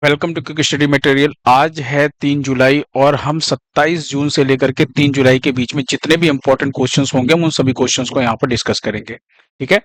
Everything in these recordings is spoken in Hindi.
Welcome to quick study material. आज है 3 जुलाई और हम 27 जून से लेकर के 3 जुलाई के बीच में जितने भी इंपॉर्टेंट क्वेश्चंस होंगे हम उन सभी क्वेश्चंस को यहाँ पर डिस्कस करेंगे। ठीक है,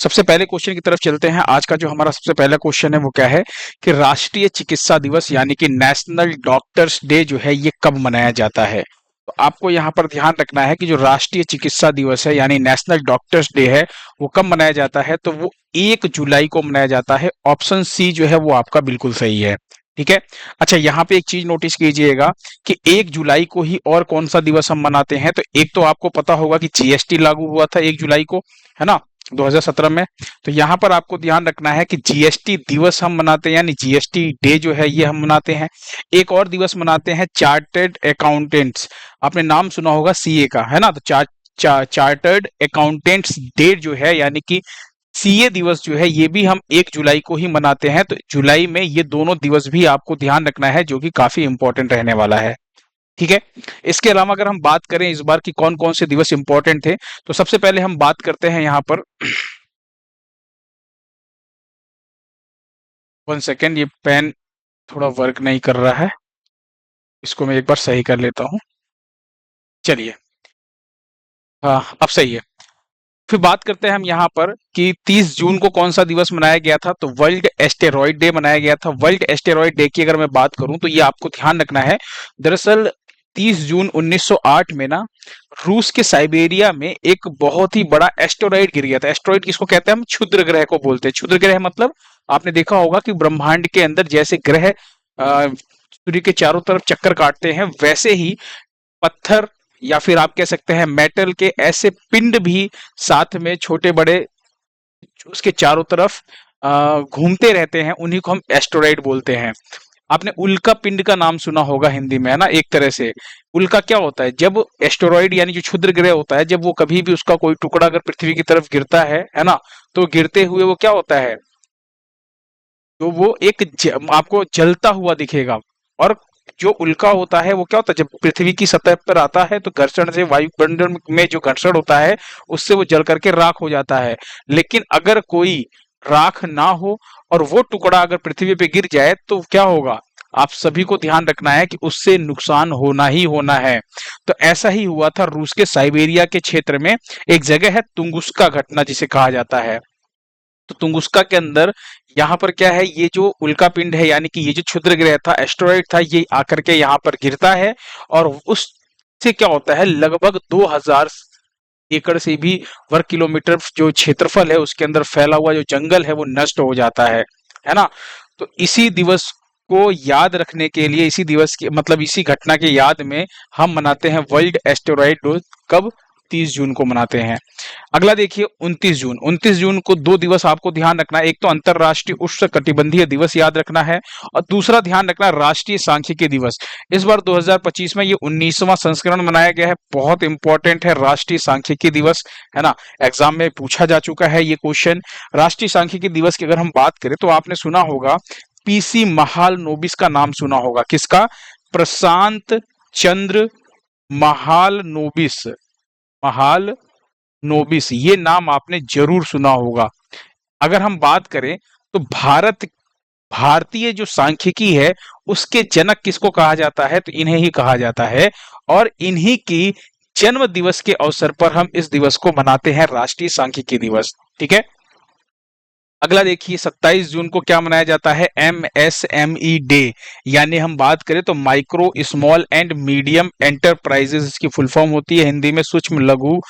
सबसे पहले क्वेश्चन की तरफ चलते हैं। आज का जो हमारा सबसे पहला क्वेश्चन है वो क्या है कि राष्ट्रीय चिकित्सा दिवस यानी कि नेशनल डॉक्टर्स डे जो है ये कब मनाया जाता है। तो आपको यहाँ पर ध्यान रखना है कि जो राष्ट्रीय चिकित्सा दिवस है यानी नेशनल डॉक्टर्स डे है वो कब मनाया जाता है। तो वो 1 जुलाई को मनाया जाता है। ऑप्शन सी जो है वो आपका बिल्कुल सही है। ठीक है, अच्छा यहाँ पे एक चीज नोटिस कीजिएगा कि 1 जुलाई को ही और कौन सा दिवस हम मनाते हैं। तो एक तो आपको पता होगा कि जीएसटी लागू हुआ था 1 जुलाई को, है ना, 2017 में। तो यहाँ पर आपको ध्यान रखना है कि जीएसटी दिवस हम मनाते हैं यानी जीएसटी डे जो है ये हम मनाते हैं। एक और दिवस मनाते हैं चार्टर्ड अकाउंटेंट्स, आपने नाम सुना होगा सीए का, है ना। तो चार्टर्ड अकाउंटेंट्स डे जो है यानी कि सीए दिवस जो है ये भी हम 1 जुलाई को ही मनाते हैं। तो जुलाई में ये दोनों दिवस भी आपको ध्यान रखना है जो कि काफी इंपॉर्टेंट रहने वाला है। ठीक है, इसके अलावा अगर हम बात करें इस बार की कौन कौन से दिवस इंपॉर्टेंट थे तो सबसे पहले हम बात करते हैं यहाँ पर 1 सेकेंड, ये पेन थोड़ा वर्क नहीं कर रहा है, इसको मैं एक बार सही कर लेता हूँ। चलिए, हाँ अब सही है। फिर बात करते हैं हम यहाँ पर कि 30 जून को कौन सा दिवस मनाया गया था। तो वर्ल्ड एस्टेरॉयड डे मनाया गया था। वर्ल्ड एस्टेरॉयड डे की अगर मैं बात करूं तो ये आपको ध्यान रखना है। दरअसल 30 जून 1908 में ना रूस के साइबेरिया में एक बहुत ही बड़ा एस्टेरॉयड गिर गया था। एस्टेरॉयड किसको कहते हैं हम? क्षुद्र ग्रह को बोलते हैं। क्षुद्र ग्रह मतलब आपने देखा होगा कि ब्रह्मांड के अंदर जैसे ग्रह सूर्य के चारों तरफ चक्कर काटते हैं वैसे ही पत्थर या फिर आप कह सकते हैं मेटल के ऐसे पिंड भी साथ में छोटे बड़े उसके चारों तरफ घूमते रहते हैं, उन्हीं को हम एस्टेरॉयड बोलते हैं। आपने उल्का पिंड का नाम सुना होगा हिंदी में, है ना। एक तरह से उल्का क्या होता है, जब एस्टेरॉयड यानी जो क्षुद्र ग्रह होता है जब वो कभी भी उसका कोई टुकड़ा अगर पृथ्वी की तरफ गिरता है ना, तो गिरते हुए वो क्या होता है, तो वो आपको जलता हुआ दिखेगा। और जो उल्का होता है वो क्या होता है, जब पृथ्वी की सतह पर आता है तो घर्षण से वायुमंडल में जो घर्षण होता है उससे वो जल करके राख हो जाता है। लेकिन अगर कोई राख ना हो और वो टुकड़ा अगर पृथ्वी पे गिर जाए तो क्या होगा, आप सभी को ध्यान रखना है कि उससे नुकसान होना ही होना है। तो ऐसा ही हुआ था रूस के साइबेरिया के क्षेत्र में। एक जगह है तुंगुस्का घटना जिसे कहा जाता है। तो तुंगुस्का के अंदर यहाँ पर क्या है, ये जो उल्का पिंड है यानी कि ये जो क्षुद्र ग्रह था एस्टेरॉयड था ये आकर के यहाँ पर गिरता है और उससे क्या होता है लगभग 2000 एकड़ से भी वर्ग किलोमीटर जो क्षेत्रफल है उसके अंदर फैला हुआ जो जंगल है वो नष्ट हो जाता है ना। तो इसी दिवस को याद रखने के लिए, इसी दिवस के मतलब इसी घटना के याद में हम मनाते हैं वर्ल्ड एस्टेरॉयड डे। कब? 30 जून को मनाते हैं। अगला देखिए 29 जून को 2 दिवस आपको ध्यान रखना है। एक तो अंतरराष्ट्रीय उष्णकटिबंधीय दिवस याद रखना है और दूसरा ध्यान रखना है राष्ट्रीय सांख्यिकी दिवस। इस बार 2025 में ये 19वां संस्करण मनाया गया है। बहुत इंपॉर्टेंट है राष्ट्रीय सांख्यिकी दिवस, है ना। एग्जाम में पूछा जा चुका है ये क्वेश्चन। राष्ट्रीय सांख्यिकी दिवस की अगर हम बात करें तो आपने सुना होगा पीसी महालनोबिस का नाम सुना होगा। किसका? प्रशांत चंद्र महालनोबिस। महालनोबिस ये नाम आपने जरूर सुना होगा। अगर हम बात करें तो भारतीय जो सांख्यिकी है उसके जनक किसको कहा जाता है? तो इन्हें ही कहा जाता है और इन्हीं की जन्म दिवस के अवसर पर हम इस दिवस को मनाते हैं राष्ट्रीय सांख्यिकी दिवस। ठीक है, अगला देखिए 27 जून को क्या मनाया जाता है? MSME day. यानी हम बात करें तो micro small and medium enterprises इसकी फुल फॉर्म होती है हिंदी में सूक्ष्म लघु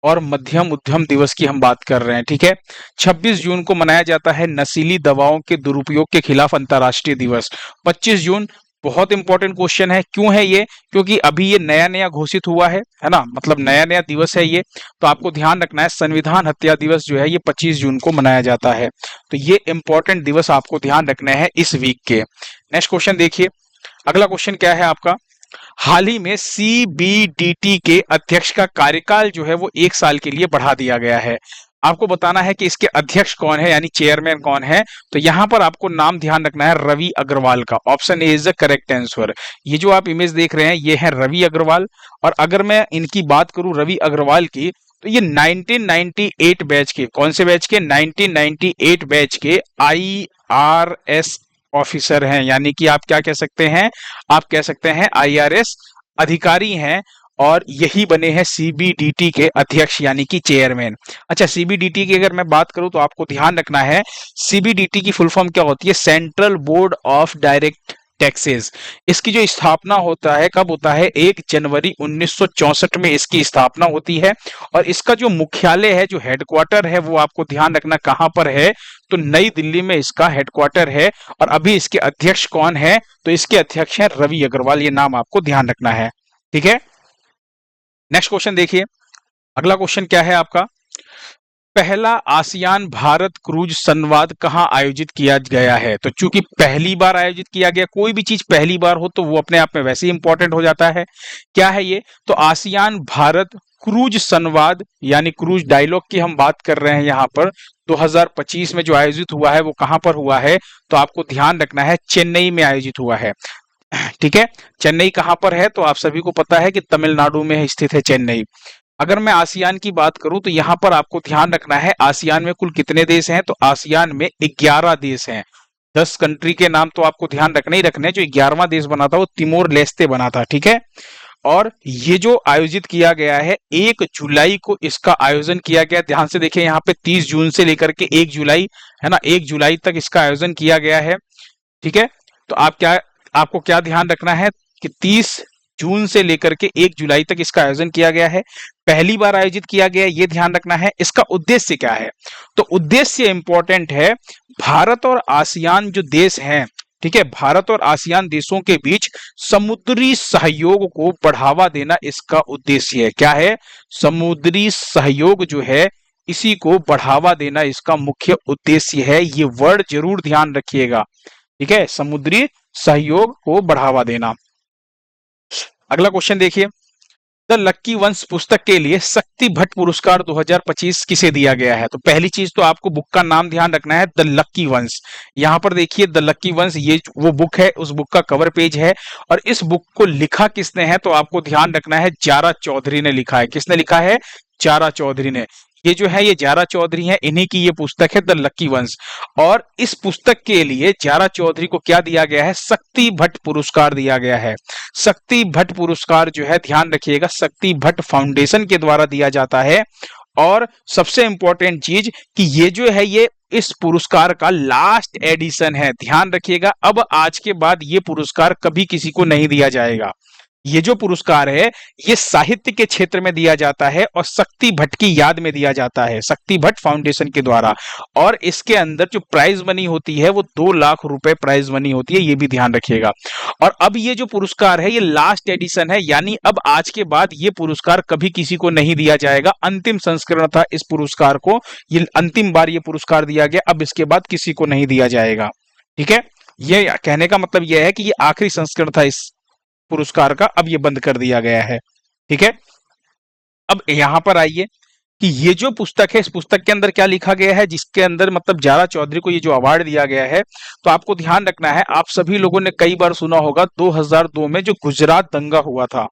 और मध्यम उद्यम दिवस की हम बात कर रहे हैं। ठीक है, 26 जून को मनाया जाता है नशीली दवाओं के दुरुपयोग के खिलाफ अंतर्राष्ट्रीय दिवस। 25 जून बहुत इंपॉर्टेंट क्वेश्चन है। क्यों है ये? क्योंकि अभी ये नया नया घोषित हुआ है ना, मतलब नया नया दिवस है ये। तो आपको ध्यान रखना है संविधान हत्या दिवस जो है ये 25 जून को मनाया जाता है। तो ये इंपॉर्टेंट दिवस आपको ध्यान रखना है इस वीक के। नेक्स्ट क्वेश्चन देखिए, अगला क्वेश्चन क्या है आपका? हाल ही में सीबीडीटी के अध्यक्ष का कार्यकाल जो है वो 1 साल के लिए बढ़ा दिया गया है। आपको बताना है कि इसके अध्यक्ष कौन है यानी चेयरमैन कौन है। तो यहाँ पर आपको नाम ध्यान रखना है रवि अग्रवाल का। Option A is the correct answer. ये जो आप इमेज देख रहे हैं ये है रवि अग्रवाल। और अगर मैं इनकी बात करूं रवि अग्रवाल की तो ये 1998 बैच के, कौन से बैच के? 1998 बैच के IRS ऑफिसर हैं, यानी कि आप क्या कह सकते हैं, आप कह सकते हैं आईआरएस अधिकारी हैं, और यही बने हैं सीबीडीटी के अध्यक्ष यानी कि चेयरमैन। अच्छा, सीबीडीटी की अगर मैं बात करूं तो आपको ध्यान रखना है, सीबीडीटी की फुल फॉर्म क्या होती है, central board of direct taxes. इसकी जो स्थापना होता है कब होता है, 1 जनवरी 1964 में इसकी स्थापना होती है। और इसका जो मुख्यालय है, जो हेडक्वार्टर है, वो आपको ध्यान रखना कहां पर है, तो नई दिल्ली में इसका हेडक्वार्टर है। और अभी इसके अध्यक्ष कौन है, तो इसके अध्यक्ष हैं रवि अग्रवाल, ये नाम आपको ध्यान रखना है। ठीक है, नेक्स्ट क्वेश्चन देखिए। अगला क्वेश्चन क्या है आपका, पहला आसियान भारत क्रूज संवाद कहां आयोजित किया गया है। तो चूंकि पहली बार आयोजित किया गया, कोई भी चीज पहली बार हो तो वो अपने आप में वैसे ही इंपॉर्टेंट हो जाता है। क्या है ये, तो आसियान भारत क्रूज संवाद यानी क्रूज डायलॉग की हम बात कर रहे हैं यहाँ पर। 2025 में जो आयोजित हुआ है वो कहां पर हुआ है, तो आपको ध्यान रखना है चेन्नई में आयोजित हुआ है। ठीक है, चेन्नई कहां पर है, तो आप सभी को पता है कि तमिलनाडु में स्थित है चेन्नई। अगर मैं आसियान की बात करूं तो यहां पर आपको ध्यान रखना है, आसियान में कुल कितने देश हैं, तो आसियान में 11 देश हैं। 10 कंट्री के नाम तो आपको ध्यान रखने ही रखने। जो 11वां देश बना था वो तिमोर लेस्ते बना था। ठीक है, और ये जो आयोजित किया गया है 1 जुलाई को इसका आयोजन किया गया। ध्यान से देखिए, यहाँ पे 30 जून से लेकर के 1 जुलाई है ना, 1 जुलाई तक इसका आयोजन किया गया है। ठीक है, तो आपको क्या ध्यान रखना है कि 30 जून से लेकर के 1 जुलाई तक इसका आयोजन किया गया है, पहली बार आयोजित किया गया, ये ध्यान रखना है। इसका उद्देश्य क्या है, तो उद्देश्य इंपॉर्टेंट है, भारत और आसियान जो देश हैं, ठीक है, भारत और आसियान देशों के बीच समुद्री सहयोग को बढ़ावा देना इसका उद्देश्य है। क्या है, समुद्री सहयोग जो है इसी को बढ़ावा देना इसका मुख्य उद्देश्य है। ये वर्ड जरूर ध्यान रखिएगा। ठीक है, समुद्री सहयोग को बढ़ावा देना। अगला क्वेश्चन देखिए, द लक्की वंश पुस्तक के लिए शक्ति भट्ट पुरस्कार 2025 किसे दिया गया है। तो पहली चीज तो आपको बुक का नाम ध्यान रखना है, द लक्की वंश। यहां पर देखिए द लक्की वंश, ये वो बुक है, उस बुक का कवर पेज है। और इस बुक को लिखा किसने है, तो आपको ध्यान रखना है जारा चौधरी ने लिखा है। किसने लिखा है, जारा चौधरी ने। ये जो है ये जारा चौधरी है, इन्हीं की ये पुस्तक है द लक्की वंश। और इस पुस्तक के लिए जारा चौधरी को क्या दिया गया है, शक्ति भट्ट पुरस्कार दिया गया है। शक्ति भट्ट पुरस्कार जो है ध्यान रखिएगा शक्ति भट्ट फाउंडेशन के द्वारा दिया जाता है। और सबसे इंपॉर्टेंट चीज कि ये जो है ये इस पुरस्कार का लास्ट एडिशन है। ध्यान रखिएगा, अब आज के बाद ये पुरस्कार कभी किसी को नहीं दिया जाएगा। ये जो पुरस्कार है ये साहित्य के क्षेत्र में दिया जाता है और शक्ति भट्ट की याद में दिया जाता है, शक्ति भट्ट फाउंडेशन के द्वारा। और इसके अंदर जो प्राइज मनी होती है वो 2 लाख रुपए प्राइज मनी होती है, ये भी ध्यान रखिएगा। और अब ये जो पुरस्कार है ये लास्ट एडिशन है, यानी अब आज के बाद ये पुरस्कार कभी किसी को नहीं दिया जाएगा। अंतिम संस्करण था इस पुरस्कार को, ये अंतिम बार ये पुरस्कार दिया गया, अब इसके बाद किसी को नहीं दिया जाएगा। ठीक है, ये कहने का मतलब यह है कि ये आखिरी संस्करण था इस पुरस्कार का, अब ये बंद कर दिया गया है। ठीक है, अब यहां पर आइए कि ये जो पुस्तक है इस पुस्तक के अंदर क्या लिखा गया है, जिसके अंदर मतलब जारा चौधरी को ये जो अवार्ड दिया गया है। तो आपको ध्यान रखना है, आप सभी लोगों ने कई बार सुना होगा 2002 में जो गुजरात दंगा हुआ था,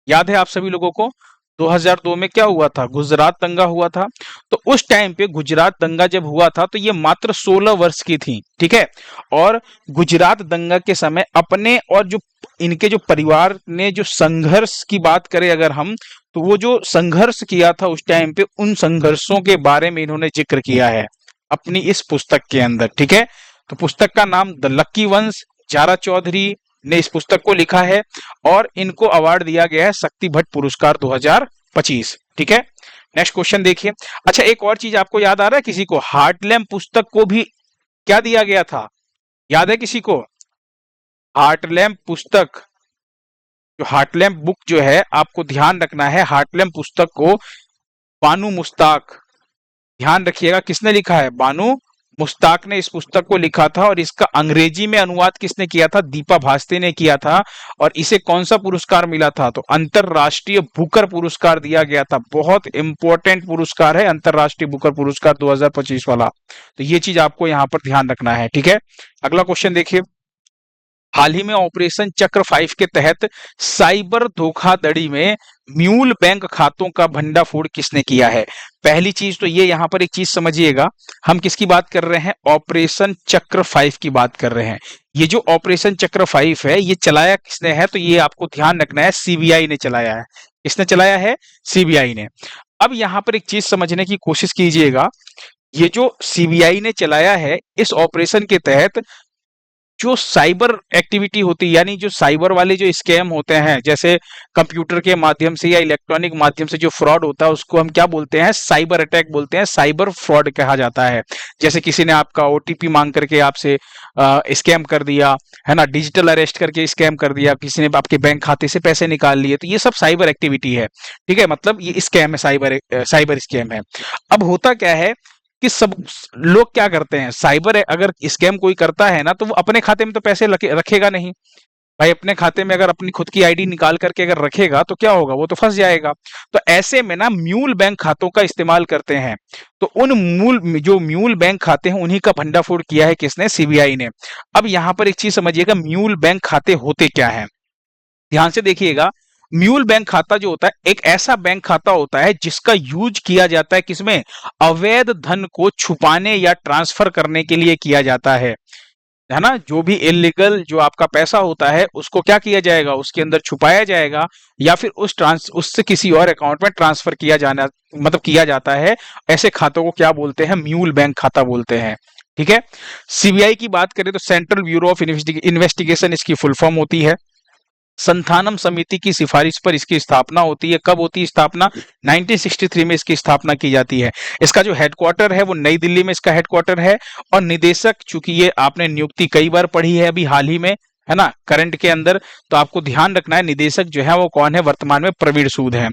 याद है आप सभी लोगों को। 2002 में क्या हुआ था, गुजरात दंगा हुआ था। तो उस टाइम पे गुजरात दंगा जब हुआ था तो ये मात्र 16 वर्ष की थी। ठीक है, और गुजरात दंगा के समय अपने और जो इनके जो परिवार ने जो संघर्ष की बात करें अगर हम, तो वो जो संघर्ष किया था उस टाइम पे, उन संघर्षों के बारे में इन्होंने जिक्र किया है अपनी इस पुस्तक के अंदर। ठीक है, तो पुस्तक का नाम द लक्की वंश, जारा चौधरी ने इस पुस्तक को लिखा है और इनको अवार्ड दिया गया है शक्ति भट्ट पुरस्कार 2025। ठीक है, नेक्स्ट क्वेश्चन देखिए। अच्छा, एक और चीज आपको याद आ रहा है किसी को, हार्टलैम्प पुस्तक को भी क्या दिया गया था, याद है किसी को, हार्टलैम्प पुस्तक, जो हार्टलैम्प बुक जो है आपको ध्यान रखना है, हार्टलैम्प पुस्तक को बानू मुश्ताक, ध्यान रखिएगा किसने लिखा है, बानू मुश्ताक ने इस पुस्तक को लिखा था। और इसका अंग्रेजी में अनुवाद किसने किया था, दीपा भास्ते ने किया था। और इसे कौन सा पुरस्कार मिला था, तो अंतरराष्ट्रीय बुकर पुरस्कार दिया गया था। बहुत इंपॉर्टेंट पुरस्कार है अंतरराष्ट्रीय बुकर पुरस्कार 2025 वाला, तो ये चीज आपको यहां पर ध्यान रखना है। ठीक है, अगला क्वेश्चन देखिए, हाल ही में ऑपरेशन चक्र 5 के तहत साइबर धोखाधड़ी में म्यूल बैंक खातों का भंडाफोड़ किसने किया है। पहली चीज तो ये यहां पर एक चीज समझिएगा, हम किसकी बात कर रहे हैं, ऑपरेशन चक्र 5 की बात कर रहे हैं। ये जो ऑपरेशन चक्र 5 है, ये चलाया किसने है? तो ये आपको ध्यान रखना है, सीबीआई ने चलाया है। किसने चलाया है? सीबीआई ने। अब यहाँ पर एक चीज समझने की कोशिश कीजिएगा, ये जो सीबीआई ने चलाया है, इस ऑपरेशन के तहत जो साइबर एक्टिविटी होती है, यानी जो साइबर वाले जो स्कैम होते हैं, जैसे कंप्यूटर के माध्यम से या इलेक्ट्रॉनिक माध्यम से जो फ्रॉड होता है, उसको हम क्या बोलते हैं? साइबर अटैक बोलते हैं, साइबर फ्रॉड कहा जाता है। जैसे किसी ने आपका ओटीपी मांग करके आपसे स्कैम कर दिया, है ना, डिजिटल अरेस्ट करके स्कैम कर दिया, किसी ने आपके बैंक खाते से पैसे निकाल लिए, तो ये सब साइबर एक्टिविटी है। ठीक है, मतलब ये स्कैम है, साइबर स्कैम है। अब होता क्या है कि सब लोग क्या करते हैं, साइबर अगर स्कैम कोई करता है ना, तो वो अपने खाते में तो पैसे रखेगा नहीं भाई। अपने खाते में अगर अपनी खुद की आईडी निकाल करके अगर रखेगा तो क्या होगा? वो तो फंस जाएगा। तो ऐसे में ना म्यूल बैंक खातों का इस्तेमाल करते हैं। तो उन जो म्यूल बैंक खाते हैं, उन्हीं का भंडाफोड़ किया है किसने? सीबीआई ने। अब यहां पर एक चीज समझिएगा, म्यूल बैंक खाते होते क्या है, ध्यान से देखिएगा। म्यूल बैंक खाता जो होता है, एक ऐसा बैंक खाता होता है जिसका यूज किया जाता है किसमें? अवैध धन को छुपाने या ट्रांसफर करने के लिए किया जाता है ना। जो भी इलीगल जो आपका पैसा होता है, उसको क्या किया जाएगा? उसके अंदर छुपाया जाएगा, या फिर उससे किसी और अकाउंट में ट्रांसफर किया जाना, मतलब किया जाता है। ऐसे खातों को क्या बोलते हैं? म्यूल बैंक खाता बोलते हैं। ठीक है। सीबीआई की बात करें तो सेंट्रल ब्यूरो ऑफ इन्वेस्टिगेशन इसकी फुल फॉर्म होती है। संथानम समिति की सिफारिश पर इसकी स्थापना होती है। कब होती है स्थापना? 1963 में इसकी स्थापना की जाती है। इसका जो हेडक्वार्टर है वो नई दिल्ली में इसका हेडक्वार्टर है। और निदेशक, चूंकि ये आपने नियुक्ति कई बार पढ़ी है अभी हाल ही में, है ना, करंट के अंदर, तो आपको ध्यान रखना है निदेशक जो है वो कौन है? वर्तमान में प्रवीण सूद है।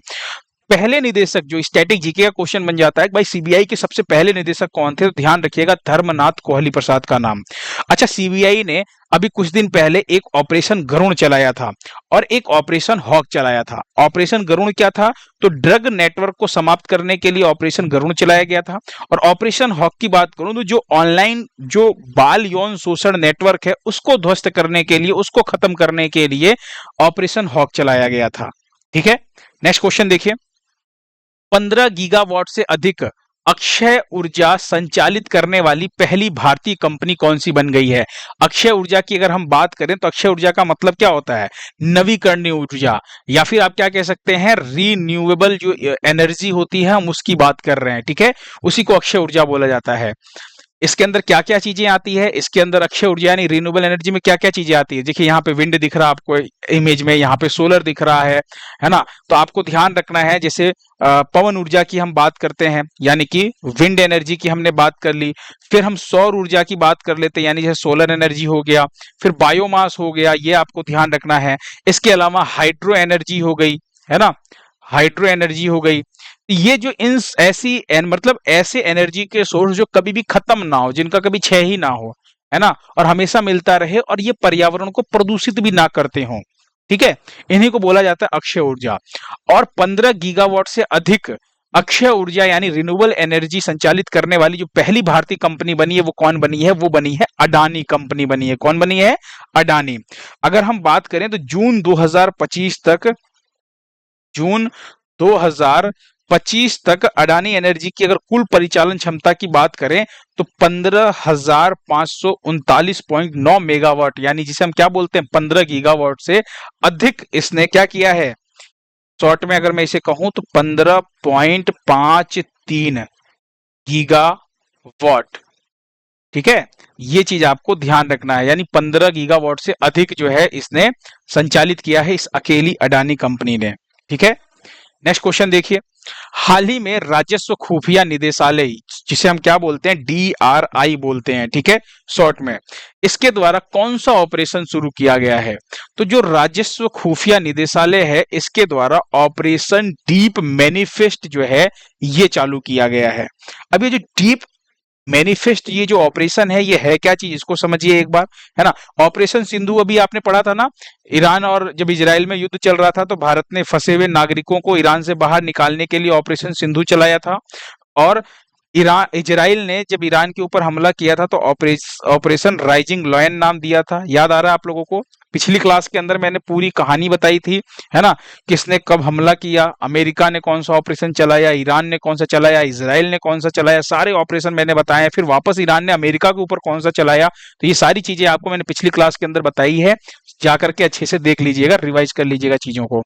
पहले निदेशक, जो स्टैटिक जीके का क्वेश्चन बन जाता है भाई सीबीआई के सबसे पहले निदेशक कौन थे, तो ध्यान रखिएगा धर्मनाथ कोहली प्रसाद का नाम। अच्छा, सीबीआई ने अभी कुछ दिन पहले एक ऑपरेशन गरुण चलाया था और एक ऑपरेशन हॉक चलाया था। ऑपरेशन गरुण क्या था? तो ड्रग नेटवर्क को समाप्त करने के लिए ऑपरेशन गरुण चलाया गया था। और ऑपरेशन हॉक की बात करूं तो जो ऑनलाइन जो बाल यौन शोषण नेटवर्क है, उसको ध्वस्त करने के लिए, उसको खत्म करने के लिए ऑपरेशन हॉक चलाया गया था। ठीक है, नेक्स्ट क्वेश्चन देखिए। 15 गीगावाट से अधिक अक्षय ऊर्जा संचालित करने वाली पहली भारतीय कंपनी कौन सी बन गई है? अक्षय ऊर्जा की अगर हम बात करें तो अक्षय ऊर्जा का मतलब क्या होता है? नवीकरणीय ऊर्जा, या फिर आप क्या कह सकते हैं? रीन्यूएबल जो एनर्जी होती है, हम उसकी बात कर रहे हैं। ठीक है, उसी को अक्षय ऊर्जा बोला जाता है। इसके अंदर क्या क्या चीजें आती है? इसके अंदर अक्षय ऊर्जा यानी रिन्यूएबल एनर्जी में क्या क्या चीजें आती है? देखिए यहाँ पे विंड दिख रहा है आपको इमेज में, यहाँ पे सोलर दिख रहा है ना। तो आपको ध्यान रखना है, जैसे पवन ऊर्जा की हम बात करते हैं, यानी कि विंड एनर्जी की हमने बात कर ली। फिर हम सौर ऊर्जा की बात कर लेते हैं, यानी जैसे सोलर एनर्जी हो गया। फिर बायोमास हो गया, ये आपको ध्यान रखना है। इसके अलावा हाइड्रो एनर्जी हो गई, है ना, हाइड्रो एनर्जी हो गई। ये जो इन मतलब ऐसे एनर्जी के सोर्स जो कभी भी खत्म ना हो, जिनका कभी क्षय ही ना हो, है ना, और हमेशा मिलता रहे, और ये पर्यावरण को प्रदूषित भी ना करते हो। ठीक है, इन्हीं को बोला जाता है अक्षय ऊर्जा। और 15 गीगावाट से अधिक अक्षय ऊर्जा यानी रिन्यूएबल एनर्जी संचालित करने वाली जो पहली भारतीय कंपनी बनी है, वो कौन बनी है? वो बनी है अडानी कंपनी बनी है। कौन बनी है? अडानी। अगर हम बात करें तो जून 2025 तक अडानी एनर्जी की अगर कुल परिचालन क्षमता की बात करें तो 15,539 मेगावाट, यानी जिसे हम क्या बोलते हैं 15 गीगावाट से अधिक इसने क्या किया है? शॉर्ट में अगर मैं इसे कहूं तो 15.53 गीगावाट। ठीक है, ये चीज आपको ध्यान रखना है, यानी 15 गीगावाट से अधिक जो है इसने संचालित किया है इस अकेली अडानी कंपनी ने। ठीक है, नेक्स्ट क्वेश्चन देखिए। हाल ही में राजस्व खुफिया निदेशालय, जिसे हम क्या बोलते हैं? DRI बोलते हैं, ठीक है, शॉर्ट में, इसके द्वारा कौन सा ऑपरेशन शुरू किया गया है? तो जो राजस्व खुफिया निदेशालय है, इसके द्वारा ऑपरेशन डीप मैनिफेस्ट जो है ये चालू किया गया है। अब ये जो डीप मैनिफेस्ट, ये जो ऑपरेशन है, ये है क्या चीज? इसको समझिए एक बार, है ना। ऑपरेशन सिंधु अभी आपने पढ़ा था ना, ईरान और जब इजराइल में युद्ध चल रहा था तो भारत ने फंसे हुए नागरिकों को ईरान से बाहर निकालने के लिए ऑपरेशन सिंधु चलाया था। और इजराइल ने जब ईरान के ऊपर हमला किया था तो ऑपरेशन राइजिंग लॉयन नाम दिया था। याद आ रहा है आप लोगों को? पिछली क्लास के अंदर मैंने पूरी कहानी बताई थी, है ना, किसने कब हमला किया, अमेरिका ने कौन सा ऑपरेशन चलाया, ईरान ने कौन सा चलाया, इजराइल ने कौन सा चलाया, सारे ऑपरेशन मैंने बताए। फिर वापस ईरान ने अमेरिका के ऊपर कौन सा चलाया, तो ये सारी चीजें आपको मैंने पिछली क्लास के अंदर बताई है। जाकर के अच्छे से देख लीजिएगा, रिवाइज कर लीजिएगा चीजों को।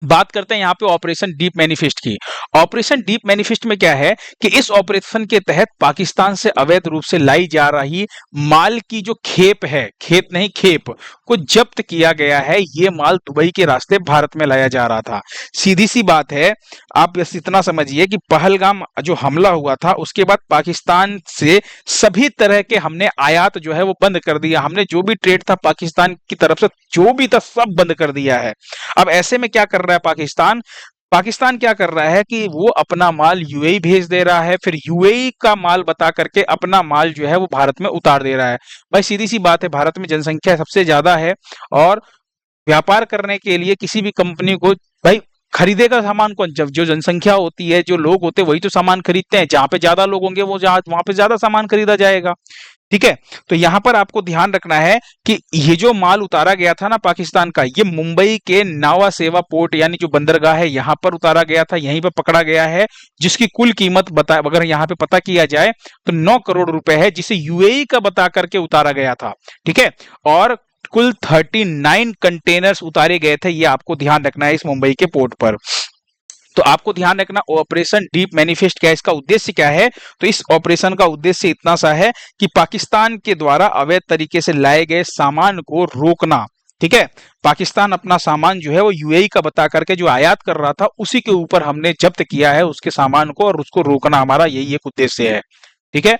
बात करते हैं यहाँ पे ऑपरेशन डीप मैनिफेस्ट की। ऑपरेशन डीप मैनिफेस्ट में क्या है कि इस ऑपरेशन के तहत पाकिस्तान से अवैध रूप से लाई जा रही माल की जो खेप है, खेप नहीं खेप, को जब्त किया गया है। ये माल दुबई के रास्ते भारत में लाया जा रहा था। सीधी सी बात है, आप बस इतना समझिए कि पहलगाम जो हमला हुआ था उसके बाद पाकिस्तान से सभी तरह के हमने आयात जो है वो बंद कर दिया। हमने जो भी ट्रेड था पाकिस्तान की तरफ से जो भी था सब बंद कर दिया है। अब ऐसे में क्या कर रहा है पाकिस्तान? पाकिस्तान क्या कर रहा है कि वो अपना माल यूएई भेज दे रहा है, फिर यूएई का माल बता करके अपना माल जो है वो भारत में उतार दे रहा है। भाई सीधी सी बात है, भारत में जनसंख्या सबसे ज्यादा है और व्यापार करने के लिए किसी भी कंपनी को भाई खरीदेगा सामान कौन? जब जो जनसंख्या होती है, जो लोग होते हैं वही तो सामान खरीदते हैं। जहां पे ज्यादा लोग होंगे वो जहां वहां पे ज्यादा सामान खरीदा जाएगा। ठीक है, तो यहां पर आपको ध्यान रखना है कि ये जो माल उतारा गया था ना पाकिस्तान का, ये मुंबई के नावा सेवा पोर्ट यानी जो बंदरगाह है यहां पर उतारा गया था, यहीं पर पकड़ा गया है, जिसकी कुल कीमत बता अगर यहां पे पता किया जाए तो 9 करोड़ रुपए है, जिसे यूएई का बता करके उतारा गया था। ठीक है, और कुल 39 कंटेनर्स उतारे गए थे, ये आपको ध्यान रखना है इस मुंबई के पोर्ट पर। तो आपको ध्यान रखना ऑपरेशन डीप मैनिफेस्ट क्या है, इसका उद्देश्य क्या है? तो इस ऑपरेशन का उद्देश्य इतना सा है कि पाकिस्तान के द्वारा अवैध तरीके से लाए गए सामान को रोकना। ठीक है, पाकिस्तान अपना सामान जो है वो यूएई का बता करके जो आयात कर रहा था उसी के ऊपर हमने जब्त किया है उसके सामान को, और उसको रोकना हमारा यही एक उद्देश्य है। ठीक है,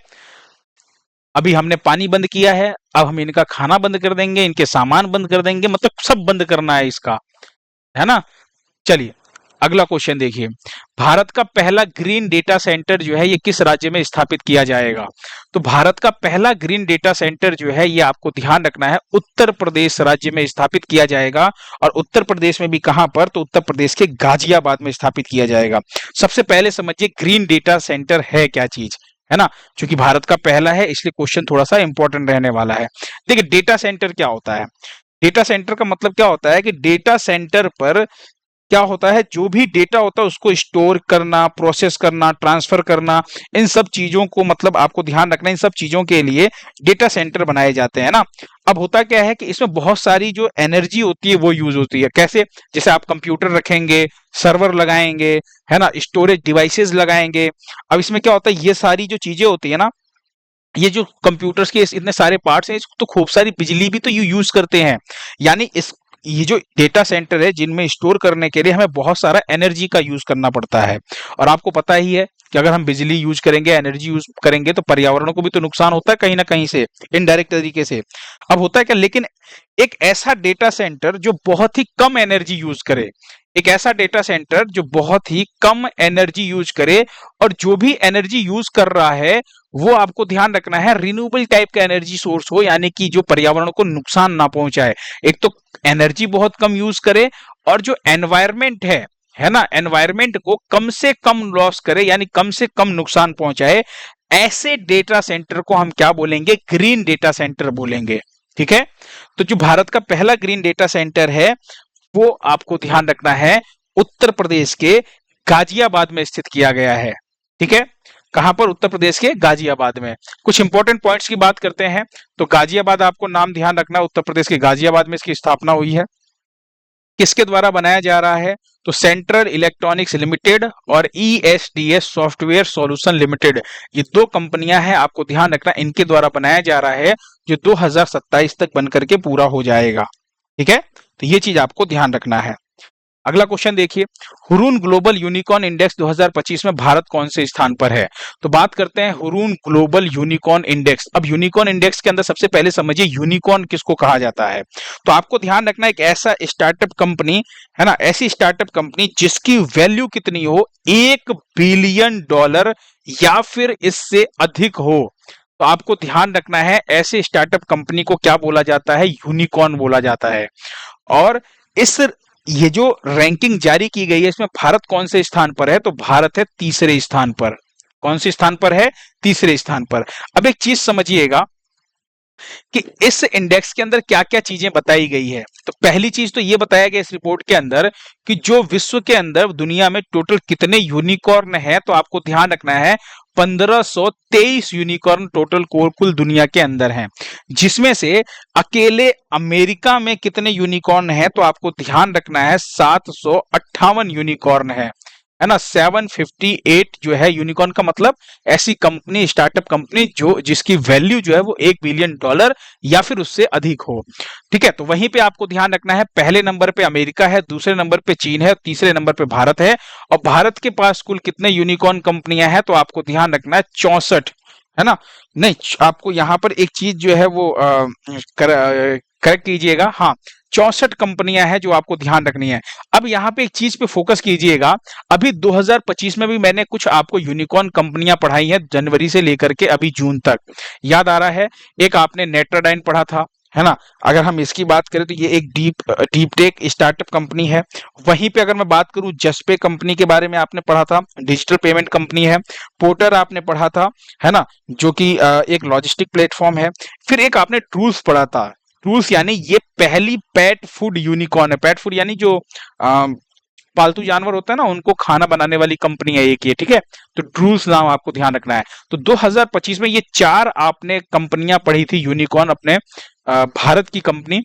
अभी हमने पानी बंद किया है, अब हम इनका खाना बंद कर देंगे, इनके सामान बंद कर देंगे, मतलब सब बंद करना है इसका, है ना। चलिए अगला क्वेश्चन देखिए, भारत का पहला ग्रीन डेटा सेंटर जो है ये किस राज्य में स्थापित किया जाएगा? तो भारत का पहला ग्रीन डेटा सेंटर जो है ये आपको ध्यान रखना है उत्तर प्रदेश राज्य में स्थापित किया जाएगा। और उत्तर प्रदेश में भी कहां पर? तो उत्तर प्रदेश के गाजियाबाद में स्थापित किया जाएगा। सबसे पहले समझिए ग्रीन डेटा सेंटर है क्या चीज, है ना। क्योंकि भारत का पहला है इसलिए क्वेश्चन थोड़ा सा इंपॉर्टेंट रहने वाला है। देखिए डेटा सेंटर क्या होता है? डेटा सेंटर का मतलब क्या होता है कि डेटा सेंटर पर क्या होता है, जो भी डेटा होता है उसको स्टोर करना, प्रोसेस करना, ट्रांसफर करना, इन सब चीजों को मतलब आपको ध्यान रखना, इन सब चीजों के लिए डेटा सेंटर बनाए जाते हैं ना। अब होता क्या है कि इसमें बहुत सारी जो एनर्जी होती है वो यूज होती है। कैसे? जैसे आप कंप्यूटर रखेंगे, सर्वर लगाएंगे, है ना, स्टोरेज डिवाइसेस लगाएंगे। अब इसमें क्या होता है, ये सारी जो चीजें होती है ना, ये जो कंप्यूटर्स के इतने सारे पार्ट्स हैं, इसको तो खूब सारी बिजली भी तो यूज करते हैं। यानी इस ये जो डेटा सेंटर है जिनमें स्टोर करने के लिए हमें बहुत सारा एनर्जी का यूज करना पड़ता है। और आपको पता ही है कि अगर हम बिजली यूज करेंगे, एनर्जी यूज करेंगे तो पर्यावरण को भी तो नुकसान होता है कहीं ना कहीं से, इनडायरेक्ट तरीके से। अब होता है क्या, लेकिन एक ऐसा डेटा सेंटर जो बहुत ही कम एनर्जी यूज करे, एक ऐसा डेटा सेंटर जो बहुत ही कम एनर्जी यूज करे, और जो भी एनर्जी यूज कर रहा है वो आपको ध्यान रखना है रिन्यूएबल टाइप का एनर्जी सोर्स हो, यानी कि जो पर्यावरण को नुकसान ना पहुंचाए। एक तो एनर्जी बहुत कम यूज करे, और जो एनवायरमेंट है ना, एनवायरमेंट को कम से कम लॉस करे, यानी कम से कम नुकसान पहुंचाए। ऐसे डेटा सेंटर को हम क्या बोलेंगे? ग्रीन डेटा सेंटर बोलेंगे। ठीक है, तो जो भारत का पहला ग्रीन डेटा सेंटर है वो आपको ध्यान रखना है उत्तर प्रदेश के गाजियाबाद में स्थित किया गया है। ठीक है, कहां पर? उत्तर प्रदेश के गाजियाबाद में। कुछ इंपॉर्टेंट पॉइंट्स की बात करते हैं। तो गाजियाबाद आपको नाम ध्यान रखना है, उत्तर प्रदेश के गाजियाबाद में इसकी स्थापना हुई है। किसके द्वारा बनाया जा रहा है? तो सेंट्रल इलेक्ट्रॉनिक्स लिमिटेड और ईएसडीएस सॉफ्टवेयर सॉल्यूशन लिमिटेड, ये दो कंपनियां हैं, आपको ध्यान रखना इनके द्वारा बनाया जा रहा है, जो 2027 तक बनकर के पूरा हो जाएगा। ठीक है, तो ये चीज आपको ध्यान रखना है। अगला क्वेश्चन देखिए, हुरून ग्लोबल यूनिकॉर्न इंडेक्स 2025 में भारत कौन से स्थान पर है? तो बात करते हैं हुरून ग्लोबल यूनिकॉर्न इंडेक्स। अब यूनिकॉर्न इंडेक्स के अंदर सबसे पहले समझिए यूनिकॉर्न किसको कहा जाता है। तो आपको ध्यान रखना एक ऐसा स्टार्टअप कंपनी, है ना, ऐसी स्टार्टअप कंपनी जिसकी वैल्यू कितनी हो, $1 बिलियन या फिर इससे अधिक हो। तो आपको ध्यान रखना है ऐसे स्टार्टअप कंपनी को क्या बोला जाता है? यूनिकॉर्न बोला जाता है। और इस ये जो रैंकिंग जारी की गई है इसमें भारत कौन से स्थान पर है? तो भारत है तीसरे स्थान पर। कौन से स्थान पर है? तीसरे स्थान पर। अब एक चीज समझिएगा, कि इस इंडेक्स के अंदर क्या-क्या चीजें बताई गई है। तो पहली चीज तो ये बताया गया इस रिपोर्ट के अंदर कि जो विश्व के अंदर दुनिया में टोटल कितने यूनिकॉर्न है, तो आपको ध्यान रखना है 1523 यूनिकॉर्न टोटल कुल दुनिया के अंदर हैं, जिसमें से अकेले अमेरिका में कितने यूनिकॉर्न है, तो आपको ध्यान रखना है 758 यूनिकॉर्न है ना। 758 जो है यूनिकॉर्न का मतलब ऐसी कंपनी, स्टार्टअप कंपनी जो जिसकी वैल्यू जो है वो $1 बिलियन या फिर उससे अधिक हो। ठीक है, तो वहीं पे आपको ध्यान रखना है पहले नंबर पे अमेरिका है, दूसरे नंबर पे चीन है, तीसरे नंबर पे भारत है। और भारत के पास कुल कितने यूनिकॉर्न कंपनियां हैं, तो आपको ध्यान रखना है 64, है ना। नहीं, आपको यहाँ पर एक चीज जो है वो करेक्ट कीजिएगा, हाँ 64 कंपनियां हैं जो आपको ध्यान रखनी है। अब यहाँ पे एक चीज पे फोकस कीजिएगा, अभी 2025 में भी मैंने कुछ आपको यूनिकॉर्न कंपनियां पढ़ाई हैं जनवरी से लेकर के अभी जून तक, याद आ रहा है। एक आपने नेट्राडाइन पढ़ा था, है ना। अगर हम इसकी बात करें तो ये एक डीप टेक स्टार्टअप कंपनी है। वहीं पे अगर मैं बात करूं जसपे कंपनी के बारे में आपने पढ़ा था, डिजिटल पेमेंट कंपनी है। पोर्टर आपने पढ़ा था, है ना, जो कि एक लॉजिस्टिक प्लेटफॉर्म है। फिर एक आपने ट्रूल्स पढ़ा था, ट्रूल्स यानी ये पहली पेट फूड यूनिकॉर्न है। पेट फूड यानी जो पालतू जानवर होता है ना, उनको खाना बनाने वाली कंपनी है एक ये, ठीक है। तो ट्रूल्स नाम आपको ध्यान रखना है। तो 2025 में ये 4 आपने कंपनियां पढ़ी थी यूनिकॉर्न, अपने भारत की कंपनी,